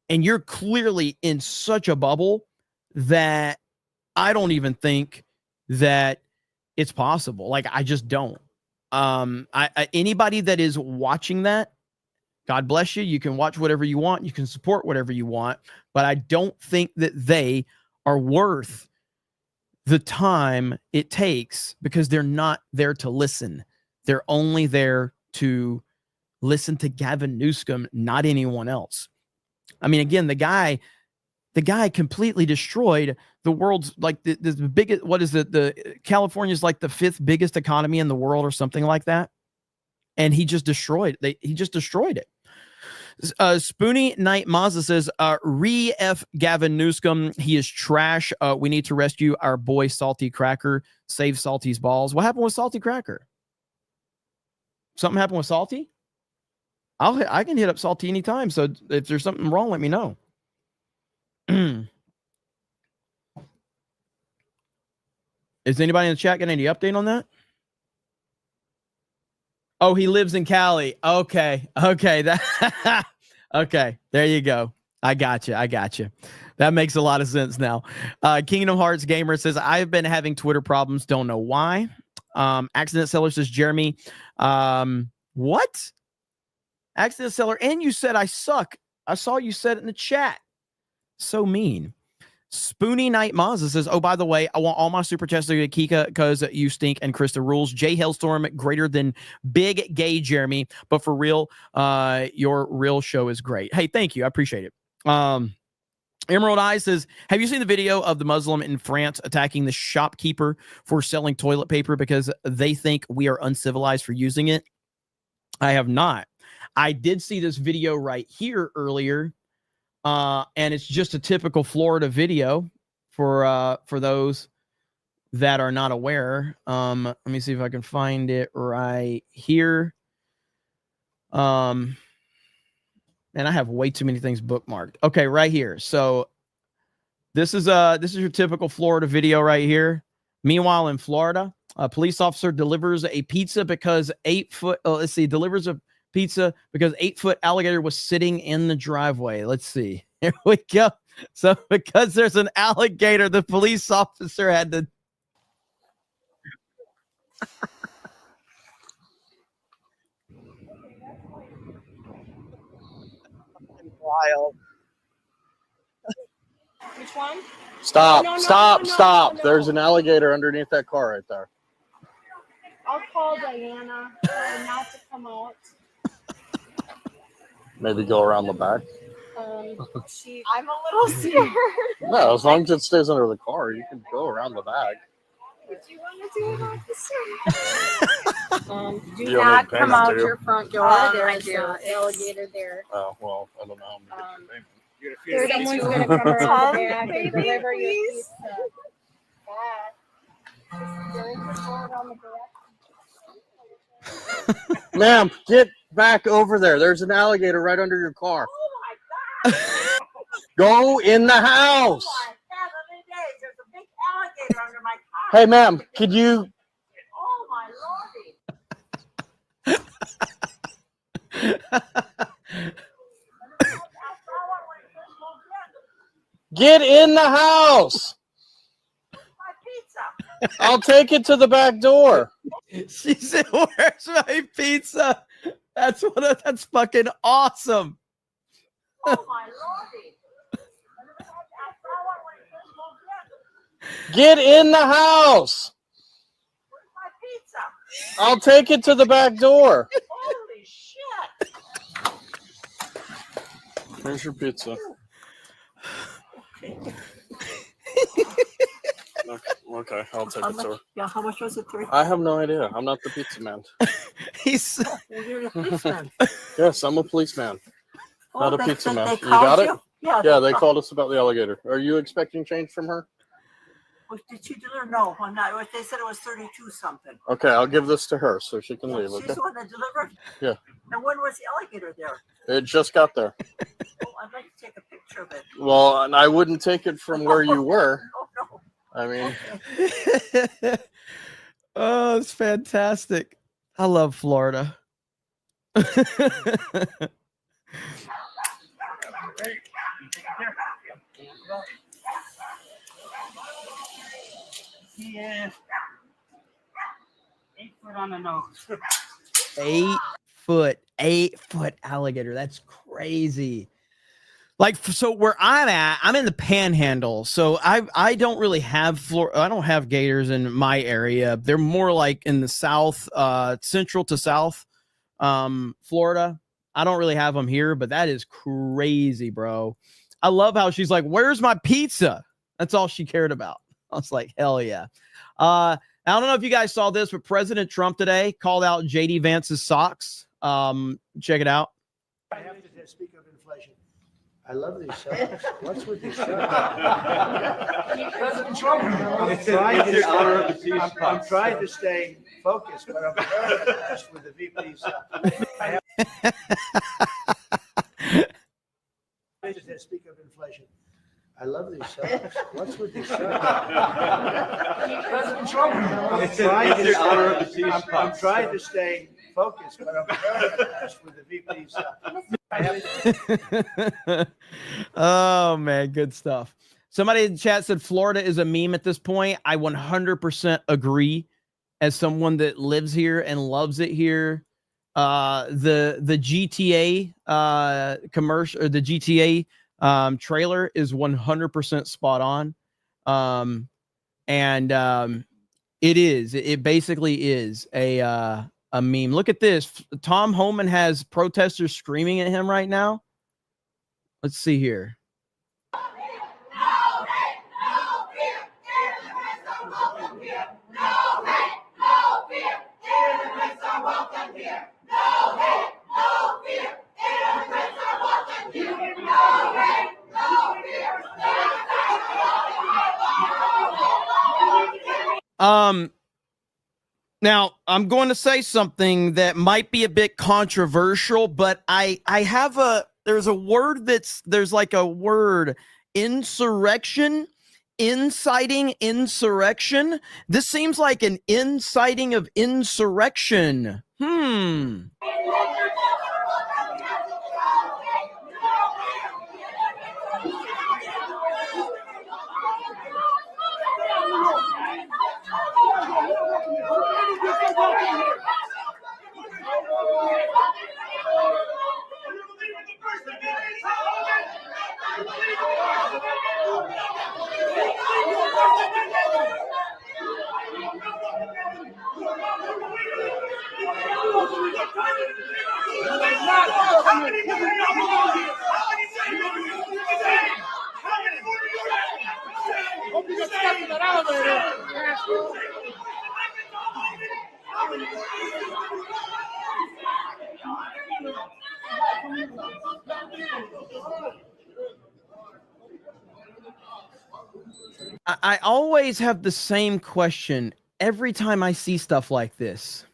And you're clearly in such a bubble that I don't even think that it's possible. Like, I just don't. Anybody that is watching that, God bless you. You can watch whatever you want. You can support whatever you want. But I don't think that they are worth the time it takes because they're not there to listen. They're only there to listen to Gavin Newsom, not anyone else. I mean, again, the guy completely destroyed the world's like the biggest. What is it? The California's like the 5th biggest economy in the world or something like that. And he just destroyed it. He just destroyed it. Spoonie Knight Mazda says, re-F Gavin Newsom. He is trash. We need to rescue our boy Salty Cracker. Save Salty's balls. What happened with Salty Cracker? Something happened with Salty? I can hit up Salty anytime. So if there's something wrong, let me know. Is anybody in the chat got any update on that? Oh, he lives in Cali. Okay. That okay. There you go. I got you. That makes a lot of sense now. Kingdom Hearts Gamer says, I've been having Twitter problems. Don't know why. Accident Seller says, Jeremy. What? Accident Seller. And you said I suck. I saw you said it in the chat. So mean. Spoony Night Mazda says, oh, by the way, I want all my super chats to get Kika because you stink and Krista rules. Jay Hailstorm greater than Big Gay Jeremy. But for real, your real show is great. Hey, thank you. I appreciate it. Emerald Eye says, have you seen the video of the Muslim in France attacking the shopkeeper for selling toilet paper because they think we are uncivilized for using it? I have not. I did see this video right here earlier. And it's just a typical Florida video for those that are not aware. Let me see if I can find it right here. And I have way too many things bookmarked. Okay, right here. So this is your typical Florida video right here. Meanwhile, in Florida, a police officer delivers a pizza because 8 foot. Delivers a pizza because 8-foot alligator was sitting in the driveway. Let's see. Here we go. So because there's an alligator, the police officer had to. Wild. Which one? Stop, No, no, stop, no, no, stop. no. There's an alligator underneath that car right there. I'll call Diana not to come out. Maybe go around the back. I'm a little scared. No, as long as it stays under the car, you can go around the back. Would you want to do it, officer? Do You don't not need come payment, out out do you? your front door. There's an alligator there. Oh, well, I don't know how I'm going to There's someone's going to come around the back and deliver your pizza. Ma'am, get back over there. There's an alligator right under your car. Oh my God! Go in the house. Oh my God, there's a big alligator under my car. Hey, ma'am, could you? Oh my lordy. Get in the house. My pizza. I'll take it to the back door. She said, where's my pizza? That's fucking awesome. Oh my lordy. Get in the house. My pizza. I'll take it to the back door. Holy shit. Here's your pizza. Okay, I'll take it to her. Yeah, how much was it? I have no idea. I'm not the pizza man. He's. Well, you're the policeman. Yes, I'm a policeman, not a pizza man. They You called got it? you? Yeah. Yeah, they called us about the alligator. Are you expecting change from her? Did she deliver? No, I'm not. They said it was 32 something. Okay, I'll give this to her so she can leave. She's Okay. the one that delivered? Yeah. And when was the alligator there? It just got there. Oh, I'd like to take a picture of it. Well, and I wouldn't take it from where you were. Oh, no. I mean, Oh, it's fantastic. I love Florida. Yeah. 8 foot on the nose. 8 foot alligator. That's crazy. Like, so where I'm at, I'm in the Panhandle, so I don't really have I don't have gators in my area. They're more like in the south, central to south, Florida. I don't really have them here, but that is crazy, bro. I love how she's like, "Where's my pizza?" That's all she cared about. I was like, "Hell yeah!" I don't know if you guys saw this, but President Trump today called out JD Vance's socks. Check it out. I have to speak of inflation. I love these socks. What's with these socks? President Trump. I'm trying to stay focused, but I'm very impressed with the VP's. I have to speak of inflation. I love these socks. What's with these socks? fucking trouble. I'm It's trying in honor of the I'm trying to stay focused, but I'm very impressed with the VP's. Oh man, good stuff. Somebody in the chat said Florida is a meme at this point. I 100% agree. As someone that lives here and loves it here, the GTA commercial or the GTA trailer is 100% spot on, and it basically is a meme. Look at this. Tom Homan has protesters screaming at him right now. Let's see here. Now I'm going to say something that might be a bit controversial, but there's a word there's like a word, insurrection, inciting insurrection. This seems like an inciting of insurrection. I always have the same question every time I see stuff like this.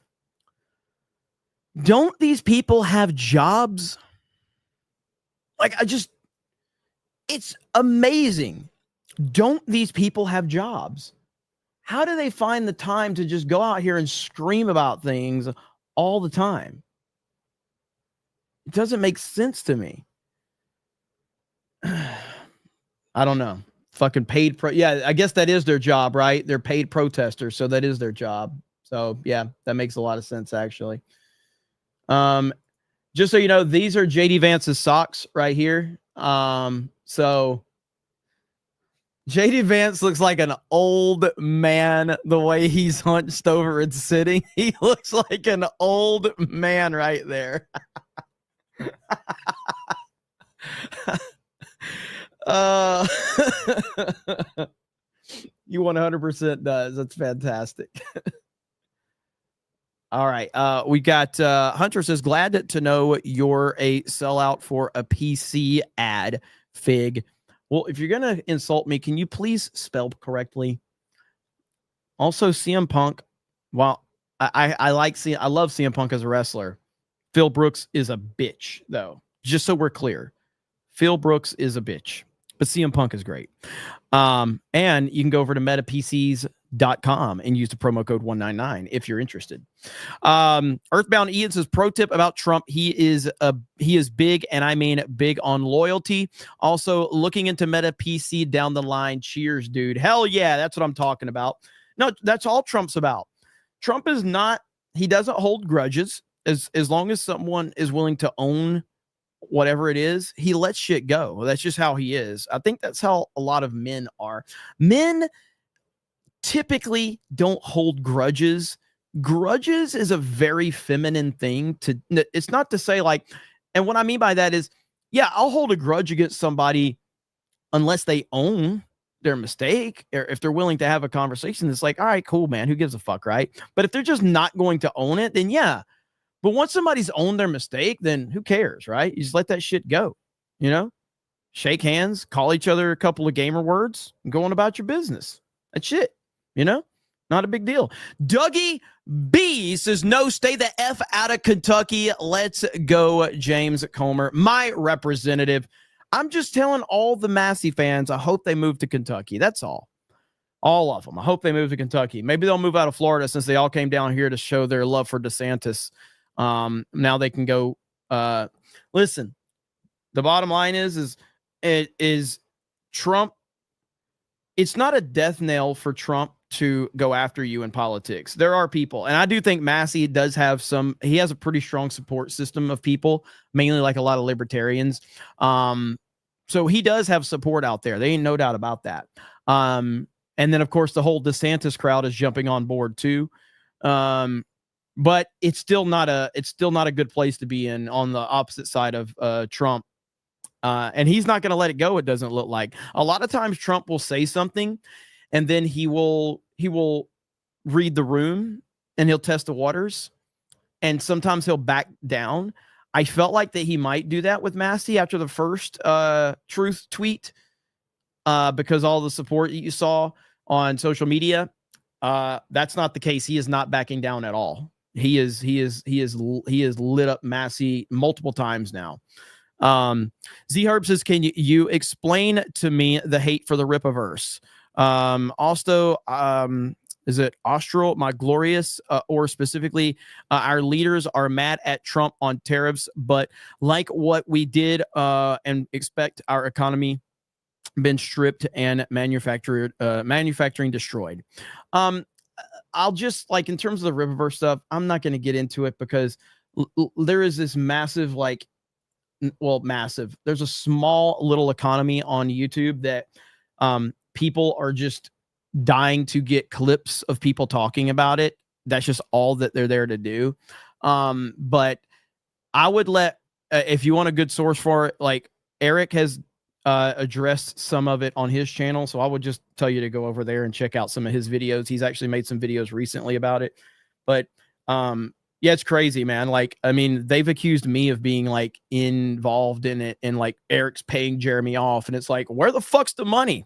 Don't these people have jobs? Like, it's amazing. Don't these people have jobs? How do they find the time to just go out here and scream about things all the time? It doesn't make sense to me. I don't know. Fucking paid yeah, I guess that is their job, right? They're paid protesters, so that is their job. So yeah, that makes a lot of sense actually. Just so you know, these are JD Vance's socks right here. So JD Vance looks like an old man the way he's hunched over and sitting. He looks like an old man right there. You 100% does. That's fantastic. All right. We got Hunter says, glad to know you're a sellout for a PC ad, Fig. Well, if you're going to insult me, can you please spell correctly? Also, CM Punk, while I love CM Punk as a wrestler, Phil Brooks is a bitch, though. Just so we're clear. Phil Brooks is a bitch, but CM Punk is great. And you can go over to metapcs.com and use the promo code 199 if you're interested. Earthbound Ian says, pro tip about Trump. He is big, and I mean big on loyalty. Also looking into Meta PC down the line. Cheers, dude. Hell yeah. That's what I'm talking about. No, that's all Trump's about. Trump is not, he doesn't hold grudges. As long as someone is willing to own whatever it is, he lets shit go. That's just how he is. I think that's how a lot of men are. Men typically don't hold grudges. Grudges is a very feminine thing it's not to say like, and what I mean by that is, yeah, I'll hold a grudge against somebody unless they own their mistake, or if they're willing to have a conversation. It's like, all right, cool, man, who gives a fuck, right? But if they're just not going to own it, then yeah. But once somebody's owned their mistake, then who cares, right? You just let that shit go, you know? Shake hands, call each other a couple of gamer words, and go on about your business. That's shit, you know? Not a big deal. Dougie B says, no, stay the F out of Kentucky. Let's go, James Comer, my representative. I'm just telling all the Massey fans, I hope they move to Kentucky. That's all. All of them. I hope they move to Kentucky. Maybe they'll move out of Florida since they all came down here to show their love for DeSantis. Now they can go. Listen, the bottom line is Trump. It's not a death knell for Trump to go after you in politics. There are people, and I do think Massey does have he has a pretty strong support system of people, mainly like a lot of libertarians. So he does have support out there. There ain't no doubt about that. And then of course the whole DeSantis crowd is jumping on board too. But it's still not a good place to be in on the opposite side of Trump. And he's not going to let it go. It doesn't look like. A lot of times Trump will say something and then he will read the room and he'll test the waters. And sometimes he'll back down. I felt like that he might do that with Massey after the first truth tweet because all the support that you saw on social media. That's not the case. He is not backing down at all. He is lit up Massey multiple times now. Z Herb says, can you explain to me the hate for the Ripaverse? Also, is it Austral, my glorious, or specifically, our leaders are mad at Trump on tariffs, but like what we did and expect our economy been stripped and manufacturing destroyed. I'll just, like, in terms of the Ripaverse stuff, I'm not going to get into it because there is this massive, there's a small little economy on YouTube that people are just dying to get clips of people talking about it. That's just all that they're there to do. But I would if you want a good source for it, like Eric has addressed some of it on his channel. So I would just tell you to go over there and check out some of his videos. He's actually made some videos recently about it. But yeah, it's crazy, man. Like, I mean, they've accused me of being like involved in it and like Eric's paying Jeremy off. And it's like, where the fuck's the money?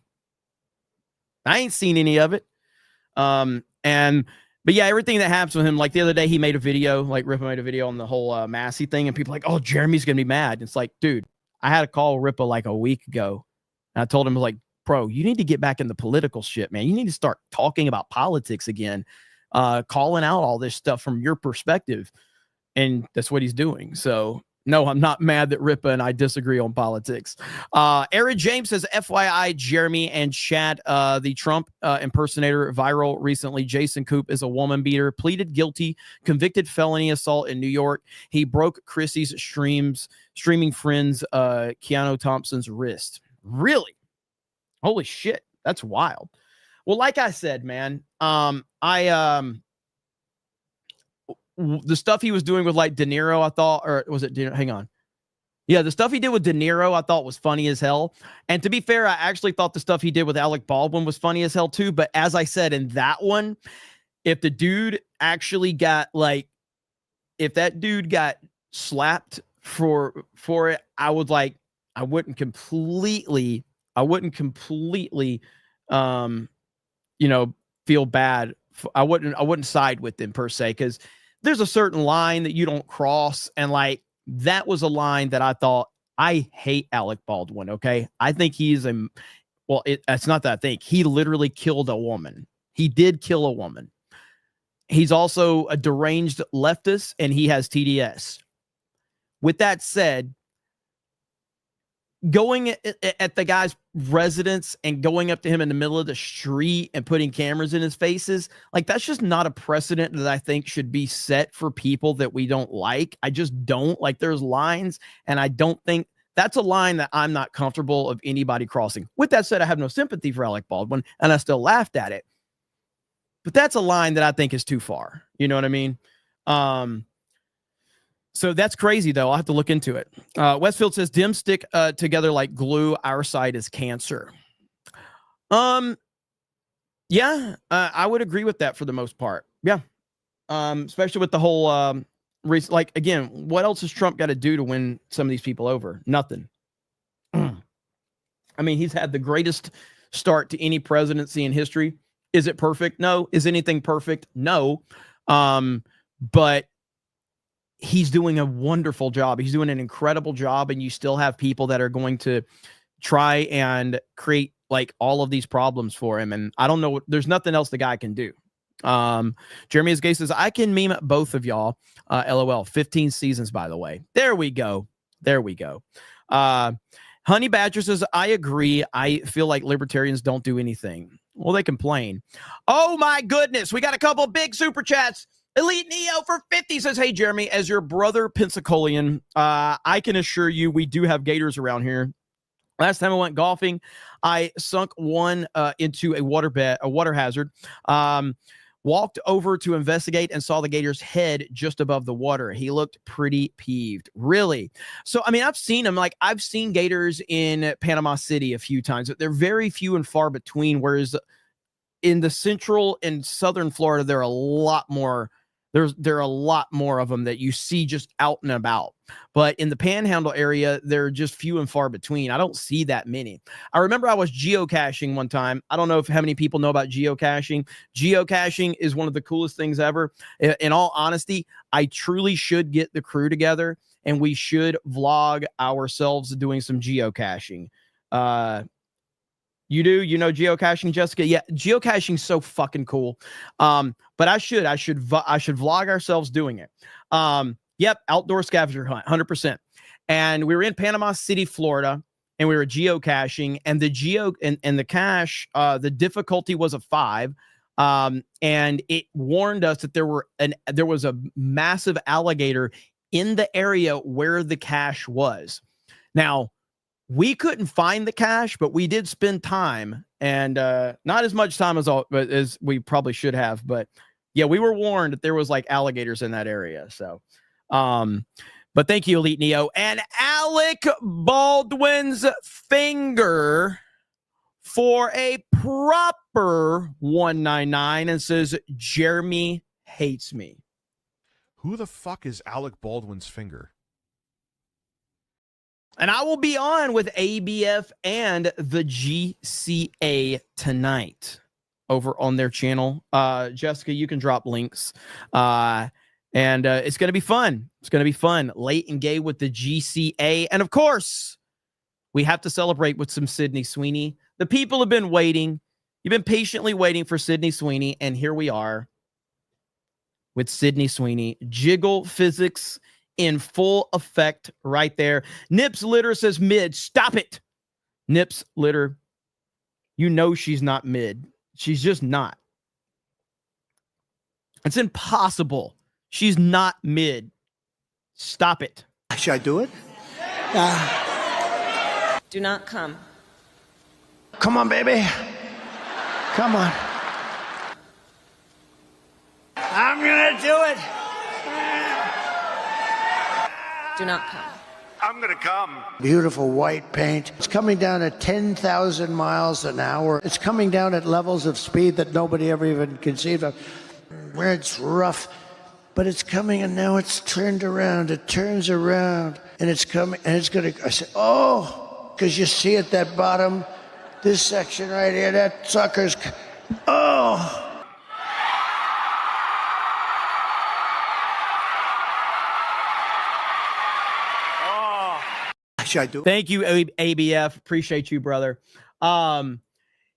I ain't seen any of it. But yeah, everything that happens with him, like the other day, he made a video, like Ripa made a video on the whole Massey thing. And people are like, oh, Jeremy's going to be mad. And it's like, dude, I had a call Ripa like a week ago. And I told him, like, bro, you need to get back in the political shit, man. You need to start talking about politics again, calling out all this stuff from your perspective. And that's what he's doing. So no, I'm not mad that Ripa and I disagree on politics. Aaron James says, FYI, Jeremy and Chad, the Trump impersonator viral recently. Jason Koop is a woman beater, pleaded guilty, convicted felony assault in New York. He broke Chrissy's streaming friend's Keanu Thompson's wrist. Really? Holy shit. That's wild. Well, like I said, man, the stuff he was doing with like De Niro, I thought, or was it, hang on. Yeah, the stuff he did with De Niro, I thought was funny as hell. And to be fair, I actually thought the stuff he did with Alec Baldwin was funny as hell too. But as I said, in that one, if the dude actually got like, if that dude got slapped for it, I wouldn't completely, feel bad. I wouldn't side with them per se, because there's a certain line that you don't cross. And like, that was a line that I thought, I hate Alec Baldwin. Okay. I think he's it's not that I think he literally killed a woman. He did kill a woman. He's also a deranged leftist and he has TDS. With that said, going at the guy's residence and going up to him in the middle of the street and putting cameras in his faces, like, that's just not a precedent that I think should be set for people that we don't like. I just don't like. There's lines, and I don't think that's a line that I'm not comfortable of anybody crossing. With that said, I have no sympathy for Alec Baldwin, and I still laughed at it. But that's a line that I think is too far. You know what I mean? So that's crazy, though. I'll have to look into it. Westfield says, Dim stick together like glue. Our side is cancer. Yeah, I would agree with that for the most part. Yeah. Especially with the whole, like, again, what else has Trump got to do to win some of these people over? Nothing. I mean, he's had the greatest start to any presidency in history. Is it perfect? No. Is anything perfect? No. But he's doing a wonderful job. He's doing an incredible job, and you still have people that are going to try and create like all of these problems for him. And I don't know, there's nothing else the guy can do. Jeremy Gay says, I can meme both of y'all. LOL. 15 seasons, by the way. There we go. Honey Badger says, I agree. I feel like libertarians don't do anything. Well, they complain. Oh my goodness. We got a couple big super chats. Elite Neo for 50 says, hey, Jeremy, as your brother Pensacolian, I can assure you we do have gators around here. Last time I went golfing, I sunk one into a water hazard. Walked over to investigate and saw the gator's head just above the water. He looked pretty peeved. Really? So, I mean, I've seen them. Like, I've seen gators in Panama City a few times, but they're very few and far between, whereas in the central and southern Florida, there are a lot more. There are a lot more of them that you see just out and about. But in the Panhandle area, they're just few and far between. I don't see that many. I remember I was geocaching one time. I don't know how many people know about geocaching. Geocaching is one of the coolest things ever. In all honesty, I truly should get the crew together and we should vlog ourselves doing some geocaching. You do? You know geocaching, Jessica? Yeah, geocaching's so fucking cool. But I should vlog ourselves doing it. Yep, outdoor scavenger hunt, 100%. And we were in Panama City, Florida, and we were geocaching, and the cache, the difficulty was a 5. And it warned us that there was a massive alligator in the area where the cache was. Now, we couldn't find the cache, but we did spend time, and not as much time as we probably should have. But yeah, we were warned that there was like alligators in that area. So, but thank you, Elite Neo. And Alec Baldwin's finger for a proper 199 and says, Jeremy hates me. Who the fuck is Alec Baldwin's finger? And I will be on with ABF and the GCA tonight over on their channel. Jessica, you can drop links. And it's going to be fun. It's going to be fun. Late and Gay with the GCA. And of course, we have to celebrate with some Sydney Sweeney. The people have been waiting. You've been patiently waiting for Sydney Sweeney. And here we are with Sydney Sweeney. Jiggle physics in full effect right there. Nips Litter says mid. Stop it. Nips Litter. You know she's not mid. She's just not. It's impossible. She's not mid. Stop it. Should I do it? Do not come. Come on, baby. Come on. I'm going to do it. Do not come. I'm going to come. Beautiful white paint. It's coming down at 10,000 miles an hour. It's coming down at levels of speed that nobody ever even conceived of. Where it's rough, but it's coming, and now it's turned around. It turns around, and it's coming, and it's going to, I said, oh, because you see at that bottom, this section right here, that sucker's, oh. Should I do it? Thank you, ABF. Appreciate you, brother.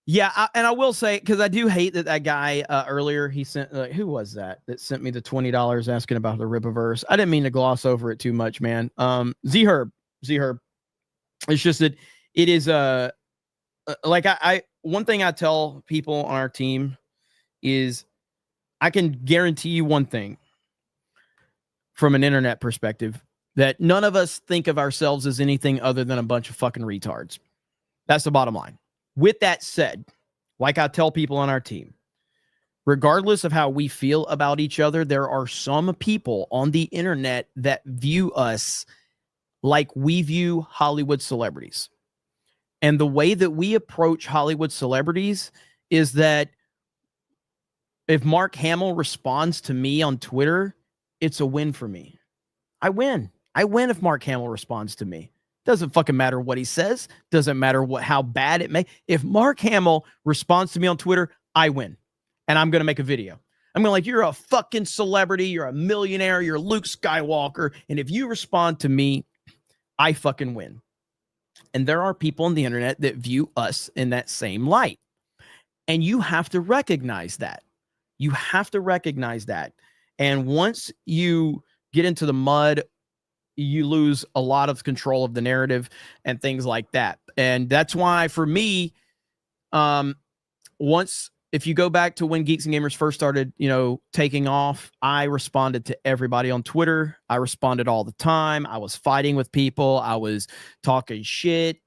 Yeah, and I will say, because I do hate that guy earlier, he sent, who was that sent me the $20 asking about the Rippaverse? I didn't mean to gloss over it too much, man. Z-Herb. It's just that it is, like I one thing I tell people on our team is I can guarantee you one thing from an internet perspective, that none of us think of ourselves as anything other than a bunch of fucking retards. That's the bottom line. With that said, like I tell people on our team, regardless of how we feel about each other, there are some people on the internet that view us like we view Hollywood celebrities. And the way that we approach Hollywood celebrities is that if Mark Hamill responds to me on Twitter, it's a win for me. I win. I win if Mark Hamill responds to me. Doesn't fucking matter what he says. Doesn't matter how bad it may. If Mark Hamill responds to me on Twitter, I win. And I'm going to make a video. I'm going to like, you're a fucking celebrity. You're a millionaire. You're Luke Skywalker. And if you respond to me, I fucking win. And there are people on the internet that view us in that same light. And you have to recognize that. You have to recognize that. And once you get into the mud, you lose a lot of control of the narrative and things like that. And that's why, for me, if you go back to when Geeks and Gamers first started, taking off, I responded to everybody on Twitter. I responded all the time. I was fighting with people. I was talking shit,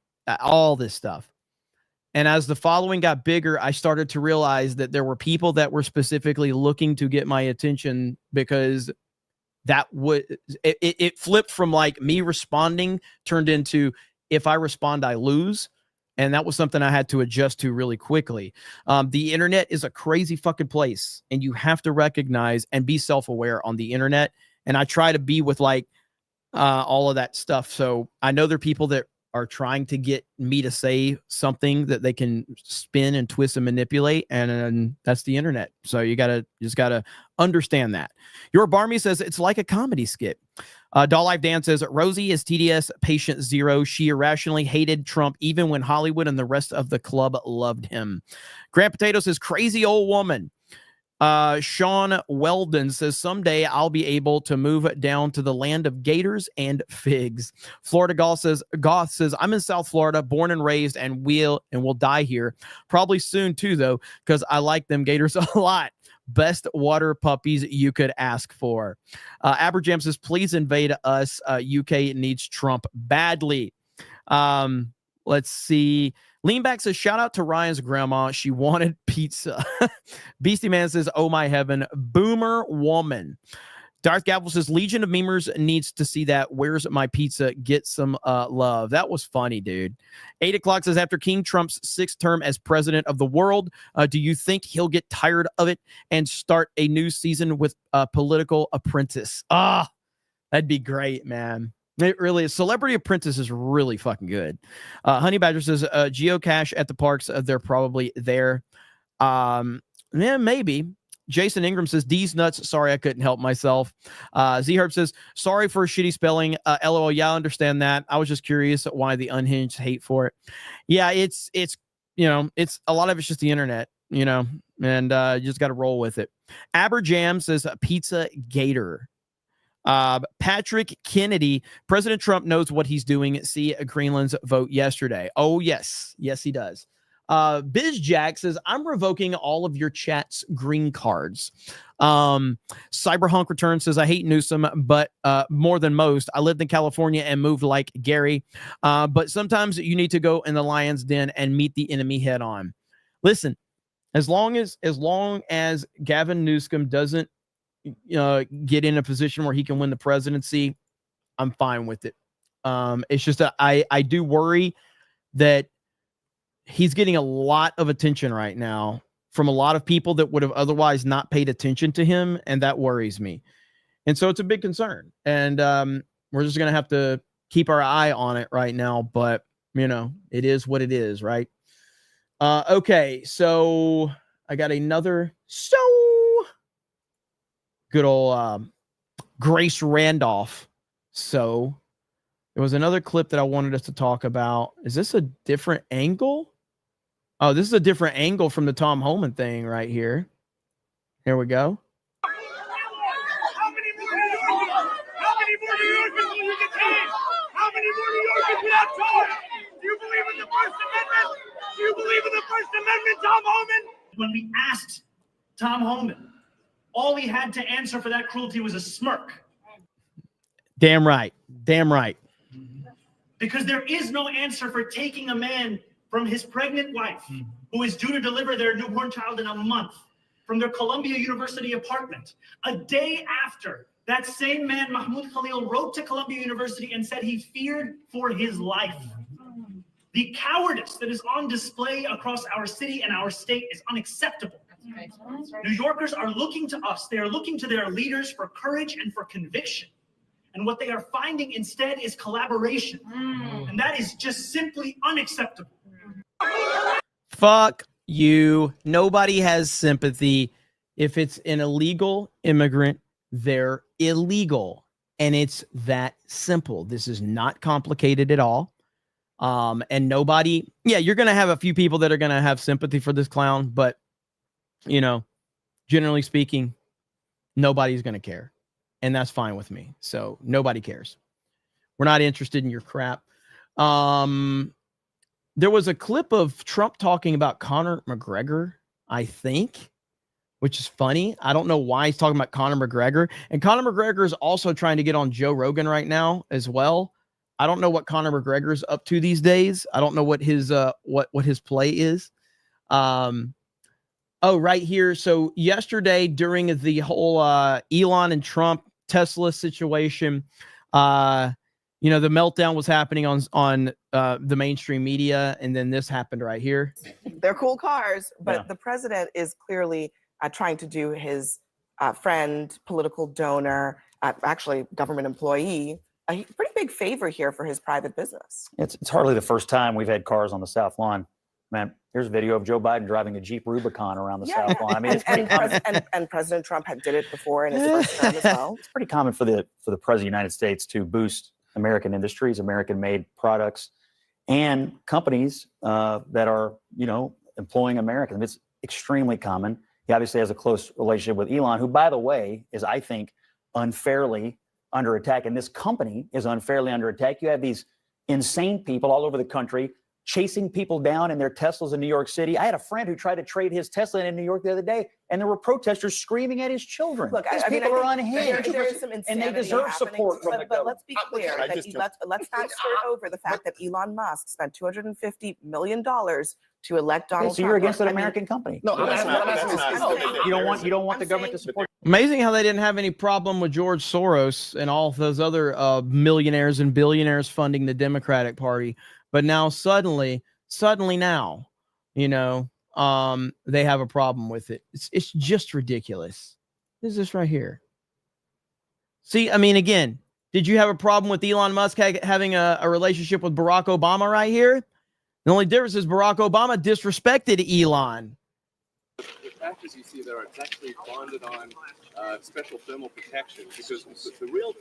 all this stuff. And as the following got bigger, I started to realize that there were people that were specifically looking to get my attention, because it flipped from like me responding turned into, if I respond, I lose. And that was something I had to adjust to really quickly. The internet is a crazy fucking place, and you have to recognize and be self-aware on the internet. And I try to be with like all of that stuff. So I know there are people that are trying to get me to say something that they can spin and twist and manipulate, and that's the internet. So you just gotta understand that. Your Barmy says it's like a comedy skit. Doll Life Dan says Rosie is TDS patient zero. She irrationally hated Trump even when Hollywood and the rest of the club loved him. Grant Potato says crazy old woman. Sean Weldon says someday I'll be able to move down to the land of gators and figs. Florida Goth says I'm in South Florida, born and raised, and will die here. Probably soon too, though, because I like them gators a lot. Best water puppies you could ask for. Aberjam says please invade us. UK needs Trump badly. Let's see. Leanback says, shout out to Ryan's grandma. She wanted pizza. Beastie Man says, oh my heaven. Boomer woman. Darth Gavel says, Legion of Memers needs to see that. Where's my pizza? Get some love. That was funny, dude. 8 o'clock says, after King Trump's 6th term as president of the world, do you think he'll get tired of it and start a new season with Political Apprentice? That'd be great, man. It really is. Celebrity Apprentice is really fucking good. Honey Badger says geocache at the parks. They're probably there. Yeah, maybe. Jason Ingram says D's nuts. Sorry, I couldn't help myself. Z Herb says sorry for shitty spelling. LOL. Yeah, I understand that. I was just curious why the unhinged hate for it. Yeah, it's a lot of it's just the internet, and you just got to roll with it. Aberjam says pizza gator. Patrick Kennedy, President Trump knows what he's doing. See Greenland's vote yesterday. Oh, yes. Yes, he does. Biz Jack says, I'm revoking all of your chat's green cards. Cyberhunk Return says, I hate Newsom, but more than most. I lived in California and moved like Gary. But sometimes you need to go in the lion's den and meet the enemy head on. Listen, as long as Gavin Newsom doesn't get in a position where he can win the presidency, I'm fine with it. It's just that I do worry that he's getting a lot of attention right now from a lot of people that would have otherwise not paid attention to him, and that worries me. And so it's a big concern. And we're just going to have to keep our eye on it right now, but it is what it is, right? Okay, so I got another good old Grace Randolph. So there was another clip that I wanted us to talk about. Is this a different angle? Oh, this is a different angle from the Tom Homan thing right here. Here we go. How many more New Yorkers will you detain? How many more New Yorkers without charge? Do you believe in the First Amendment? Do you believe in the First Amendment, Tom Homan? When we asked Tom Homan, all he had to answer for that cruelty was a smirk. Damn right. Damn right. Because there is no answer for taking a man from his pregnant wife, who is due to deliver their newborn child in a month, from their Columbia University apartment. A day after, that same man, Mahmoud Khalil, wrote to Columbia University and said he feared for his life. The cowardice that is on display across our city and our state is unacceptable. New Yorkers are looking to us. They are looking to their leaders for courage and for conviction. And what they are finding instead is collaboration. And that is just simply unacceptable. Fuck you. Nobody has sympathy. If it's an illegal immigrant, they're illegal. And it's that simple. This is not complicated at all. And nobody, yeah, you're going to have a few people that are going to have sympathy for this clown, but, you know, generally speaking, nobody's going to care. And that's fine with me. So nobody cares. We're not interested in your crap. There was a clip of Trump talking about Conor McGregor, I think, which is funny. I don't know why he's talking about Conor McGregor. And Conor McGregor is also trying to get on Joe Rogan right now as well. I don't know what Conor McGregor is up to these days. I don't know what his what his play is. Oh, right here. So yesterday during the whole Elon and Trump Tesla situation, you know, the meltdown was happening on the mainstream media, and then this happened right here. They're cool cars, but the president is clearly trying to do his friend, political donor, actually government employee, a pretty big favor here for his private business. It's hardly the first time we've had cars on the South Lawn. Man, here's a video of Joe Biden driving a Jeep Rubicon around the South Lawn. I mean, it's pretty common. And President Trump did it before in his first term as well. It's pretty common for the president of the United States to boost American industries, American-made products, and companies that are, you know, employing Americans. It's extremely common. He obviously has a close relationship with Elon, who, by the way, is, I think, unfairly under attack. And this company is unfairly under attack. You have these insane people all over the country chasing people down in their Teslas in New York City. I had a friend who tried to trade his Tesla in New York the other day, and there were protesters screaming at his children. Look, These I mean, people I are think unhinged, there is some and they insanity deserve happening, support from the but government. let's be clear. Let's not skirt over the fact that Elon Musk spent $250 million to elect Donald Trump. So you're against an American company? No, You don't want the government to support. Amazing how they didn't have any problem with George Soros and all those other millionaires and billionaires funding the Democratic Party. But now suddenly now, you know, they have a problem with it. It's just ridiculous. This is this right here. See, I mean, again, did you have a problem with Elon Musk having a relationship with Barack Obama right here? The only difference is Barack Obama disrespected Elon. The factors you see there, it's actually bonded on special thermal protection, because the real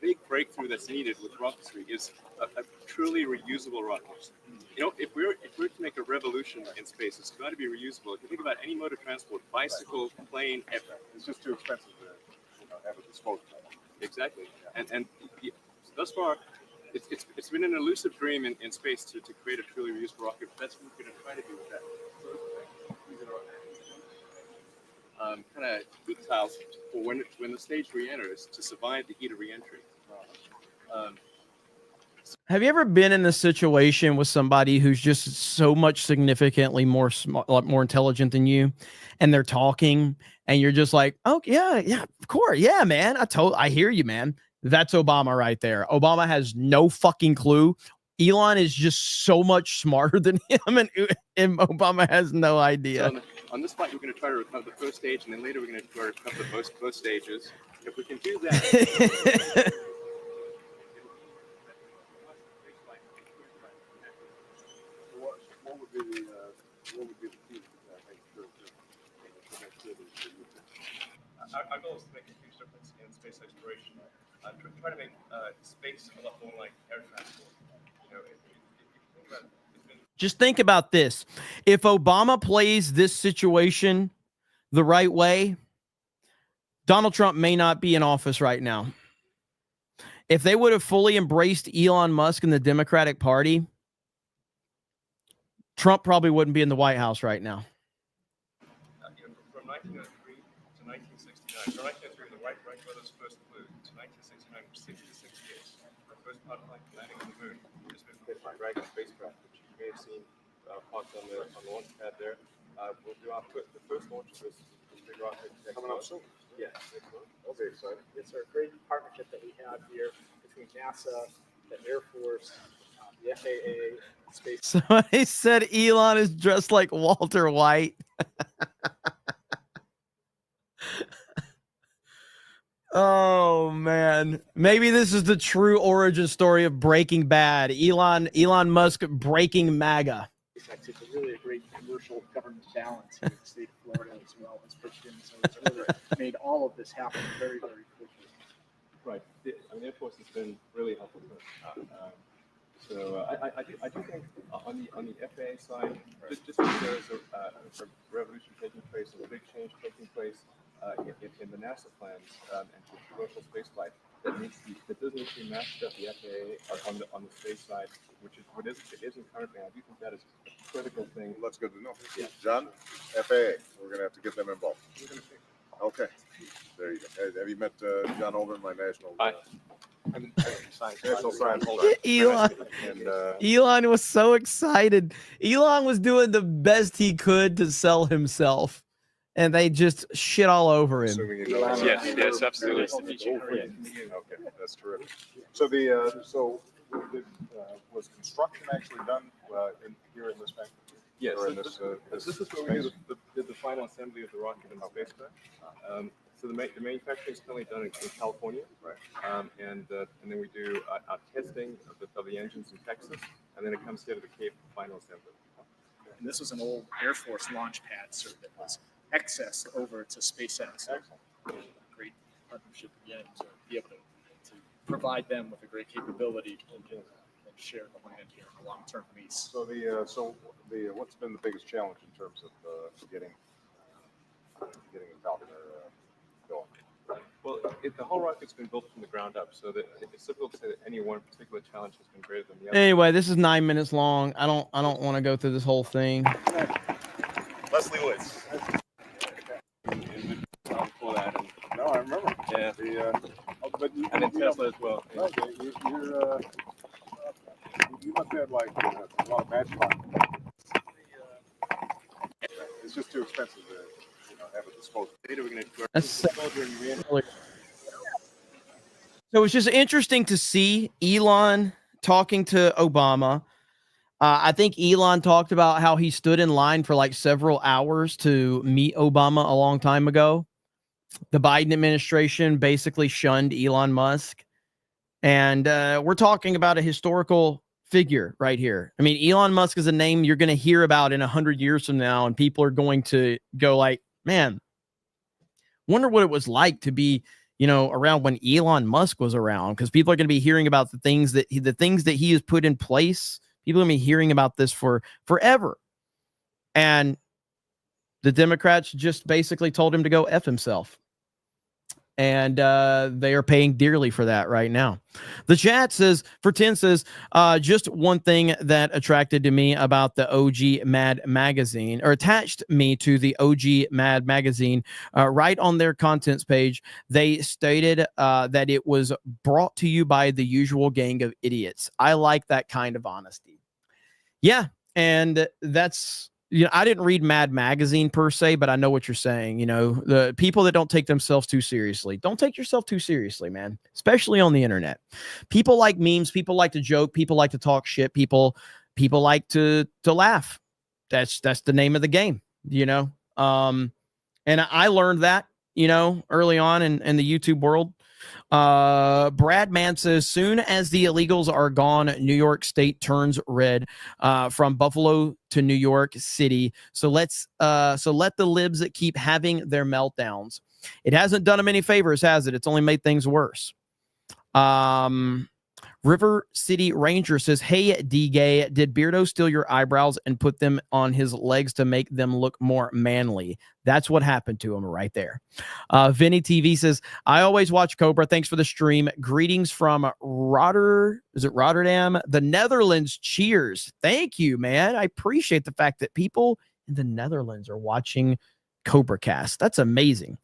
big breakthrough that's needed with rocketry is a truly reusable rocket. You know, if we're to make a revolution in space, it's got to be reusable. If you think about any mode of transport, bicycle, plane, it's just too expensive to have a disposable. Exactly, and thus far, it's been an elusive dream in space to create a truly reusable rocket. That's what we're going to try to do with that. Kind of good tiles for when the stage re-enters to survive the heat of re-entry. Have you ever been in a situation with somebody who's just so much significantly more smart, more intelligent than you, and they're talking, and you're just like, "Oh yeah, of course, yeah, man. I hear you, man." That's Obama right there. Obama has no fucking clue. Elon is just so much smarter than him, and Obama has no idea. So on this flight, we're going to try to recover the first stage, and then later we're going to try to recover both stages. If we can do that. What would be the key to make sure our goal is to make a huge difference in space exploration. Try to make space a lot more like air transport. You know, if you think about it, Just think about this. If Obama plays this situation the right way, Donald Trump may not be in office right now. If they would have fully embraced Elon Musk and the Democratic Party, Trump probably wouldn't be in the White House right now. From 1903 to 1969, from 1903, the Wright brothers first flew, to 1969, 66 years. The first part of landing on the moon has been hit by Dragon spacecraft, which you may have seen parked on the launch pad there. We'll do the first launch of this big rocket coming up soon. Yeah, very excited. It's our great partnership that we have here between NASA, the Air Force, the FAA, space. Somebody said Elon is dressed like Walter White. Oh man, maybe this is the true origin story of Breaking Bad. Elon Musk breaking MAGA. It's really a great commercial government balance in the state of Florida as well as pushed in. So it's really made all of this happen very, very quickly. Right. I mean, the Air Force has been really helpful. So I do think on the FAA side, just because there is a revolution taking place, a big change taking place in the NASA plans and for commercial spaceflight, that does need to be matched up the FAA on the space side, which is what it isn't currently. I do think that is a critical thing. That's good to know. Yeah. John, FAA, we're going to have to get them involved. Okay, there you go. Have you met John Olin, my national? National science. Elon, And, Elon was so excited. Elon was doing the best he could to sell himself, and they just shit all over him. Yes, absolutely. Okay, that's terrific. So was construction actually done here in this factory? Yes, Or in this this is where we did the final assembly of the rocket and spacecraft. So the manufacturing is currently done in California, right? And then we do our testing of the engines in Texas, and then it comes here to the Cape for final assembly. And this was an old Air Force launch pad, sir, that was accessed over to SpaceX. So, great partnership again to be able to provide them with a great capability and share the land here in a long-term lease. So what's been the biggest challenge in terms of getting the Falcon going? Well, the whole rocket's been built from the ground up, so that it's difficult to say that any one particular challenge has been greater than the other. Anyway, this is 9 minutes long. I don't want to go through this whole thing. Leslie Woods. For that, and No, I remember. yeah, But and then Tesla as well. Right, you must have like a lot of match fun. It's just too expensive to have it disposable. Data we're going to That's so it's just interesting to see Elon talking to Obama. I think Elon talked about how he stood in line for like several hours to meet Obama a long time ago. The Biden administration basically shunned Elon Musk. And we're talking about a historical figure right here. I mean, Elon Musk is a name you're going to hear about in 100 years from now, and people are going to go like, man, wonder what it was like to be, around when Elon Musk was around, because people are going to be hearing about the things that he has put in place. People are going to be hearing about this for forever. And the Democrats just basically told him to go F himself. And they are paying dearly for that right now. The chat says, for 10 says, just one thing that attracted to me about the OG Mad magazine, or attached me to the OG Mad magazine, right on their contents page, they stated that it was brought to you by the usual gang of idiots. I like that kind of honesty. Yeah, and that's... I didn't read Mad Magazine per se, but I know what you're saying. The people that don't take themselves too seriously. Don't take yourself too seriously, man, especially on the internet. People like memes. People like to joke. People like to talk shit. People like to laugh. That's the name of the game, and I learned that, early on in the YouTube world. Brad Mann says, soon as the illegals are gone, New York State turns red, from Buffalo to New York City. So let the libs keep having their meltdowns. It hasn't done them any favors, has it? It's only made things worse. River City Ranger says, hey, D-Gay, did Beardo steal your eyebrows and put them on his legs to make them look more manly? That's what happened to him right there. Vinny TV says, I always watch Cobra. Thanks for the stream. Greetings from Rotterdam, the Netherlands. Cheers. Thank you, man. I appreciate the fact that people in the Netherlands are watching CobraCast. That's amazing.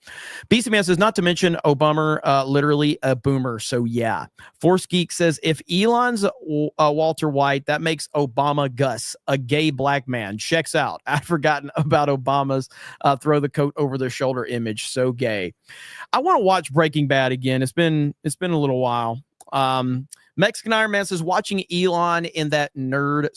Beastie Man says, not to mention Obama, literally a boomer. So yeah. Force Geek says, if Elon's Walter White, that makes Obama Gus, a gay black man. Checks out. I'd forgotten about Obama's throw the coat over the shoulder image. So gay. I want to watch Breaking Bad again. It's been a little while. Mexican Iron Man says, watching Elon in that nerd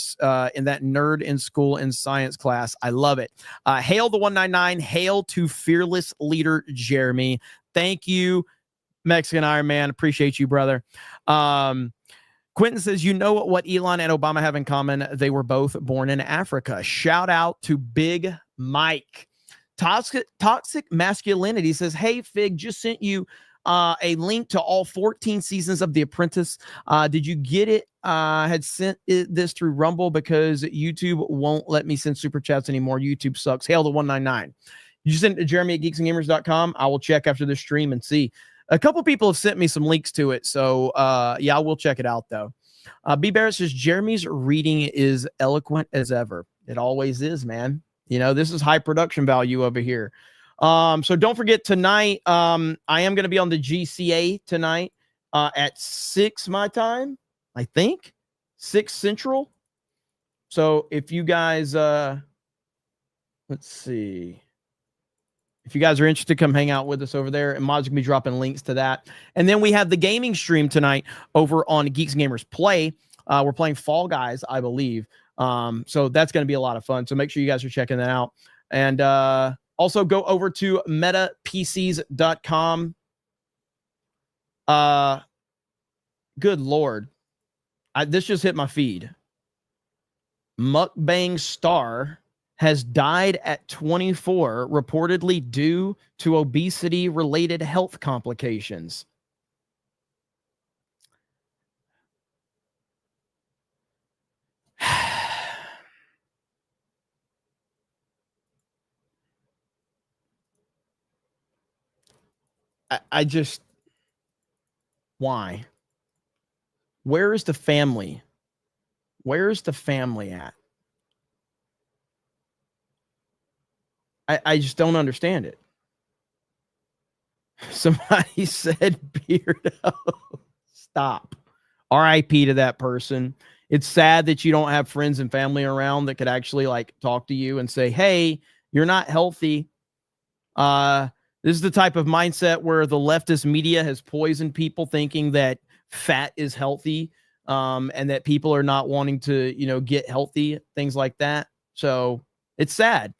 in school in science class. I love it. Hail the 199. Hail to fearless leader Jeremy. Thank you, Mexican Iron Man. Appreciate you, brother. Quentin says, what Elon and Obama have in common? They were both born in Africa. Shout out to Big Mike. Toxic Masculinity says, hey, Fig, just sent you a link to all 14 seasons of The Apprentice. Did you get it had sent this through Rumble because YouTube won't let me send super chats anymore. YouTube sucks. Hail to 199. You send it to Jeremy at geeksandgamers.com. I will check after the stream and see. A couple people have sent me some links to it. So, yeah, I will check it out, though. B. Barrett says, Jeremy's reading is eloquent as ever. It always is, man. You know, this is high production value over here. So don't forget tonight, I am going to be on the GCA tonight at 6 my time, I think, 6 Central. So if you guys, let's see. If you guys are interested, come hang out with us over there. And Mod's going to be dropping links to that. And then we have the gaming stream tonight over on Geeks and Gamers Play. We're playing Fall Guys, I believe. So that's going to be a lot of fun. So make sure you guys are checking that out. And also go over to metapcs.com. Good Lord. This just hit my feed. Mukbang Star has died at 24, reportedly due to obesity-related health complications. I just... Why? Where is the family? Where is the family at? I just don't understand it. Somebody said Beardo. Stop. RIP to that person. It's sad that you don't have friends and family around that could actually like talk to you and say, hey, you're not healthy. This is the type of mindset where the leftist media has poisoned people thinking that fat is healthy, and that people are not wanting to, you know, get healthy, things like that. So it's sad.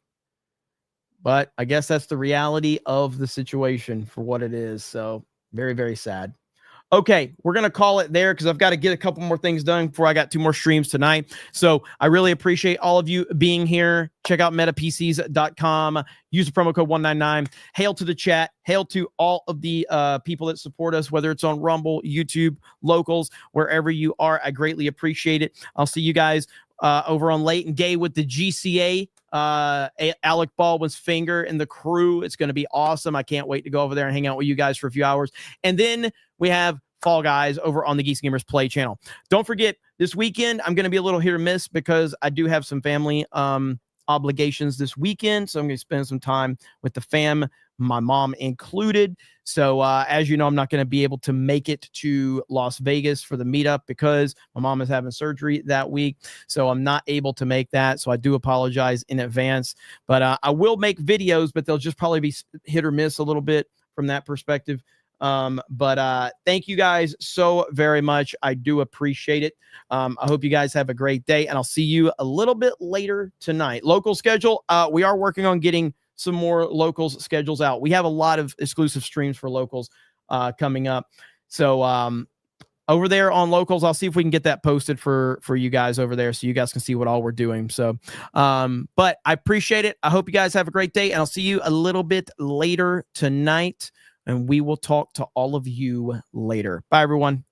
But I guess that's the reality of the situation for what it is. So very, very sad. Okay, we're going to call it there because I've got to get a couple more things done before I got 2 more streams tonight. So I really appreciate all of you being here. Check out metapcs.com. Use the promo code 199. Hail to the chat. Hail to all of the people that support us, whether it's on Rumble, YouTube, locals, wherever you are. I greatly appreciate it. I'll see you guys over on Late and Gay with the GCA. Alec Baldwin's finger and the crew. It's going to be awesome. I can't wait to go over there and hang out with you guys for a few hours. And then we have Fall Guys over on the Geeks and Gamers Play channel. Don't forget, this weekend, I'm going to be a little hit or miss because I do have some family obligations this weekend. So I'm going to spend some time with the fam, my mom included. So as you know, I'm not going to be able to make it to Las Vegas for the meetup because my mom is having surgery that week. So I'm not able to make that. So I do apologize in advance. But I will make videos, but they'll just probably be hit or miss a little bit from that perspective. But thank you guys so very much. I do appreciate it. I hope you guys have a great day, and I'll see you a little bit later tonight. Local schedule. We are working on getting some more locals schedules out. We have a lot of exclusive streams for locals coming up. So over there on locals, I'll see if we can get that posted for you guys over there so you guys can see what all we're doing. So but I appreciate it. I hope you guys have a great day, and I'll see you a little bit later tonight. And we will talk to all of you later. Bye, everyone.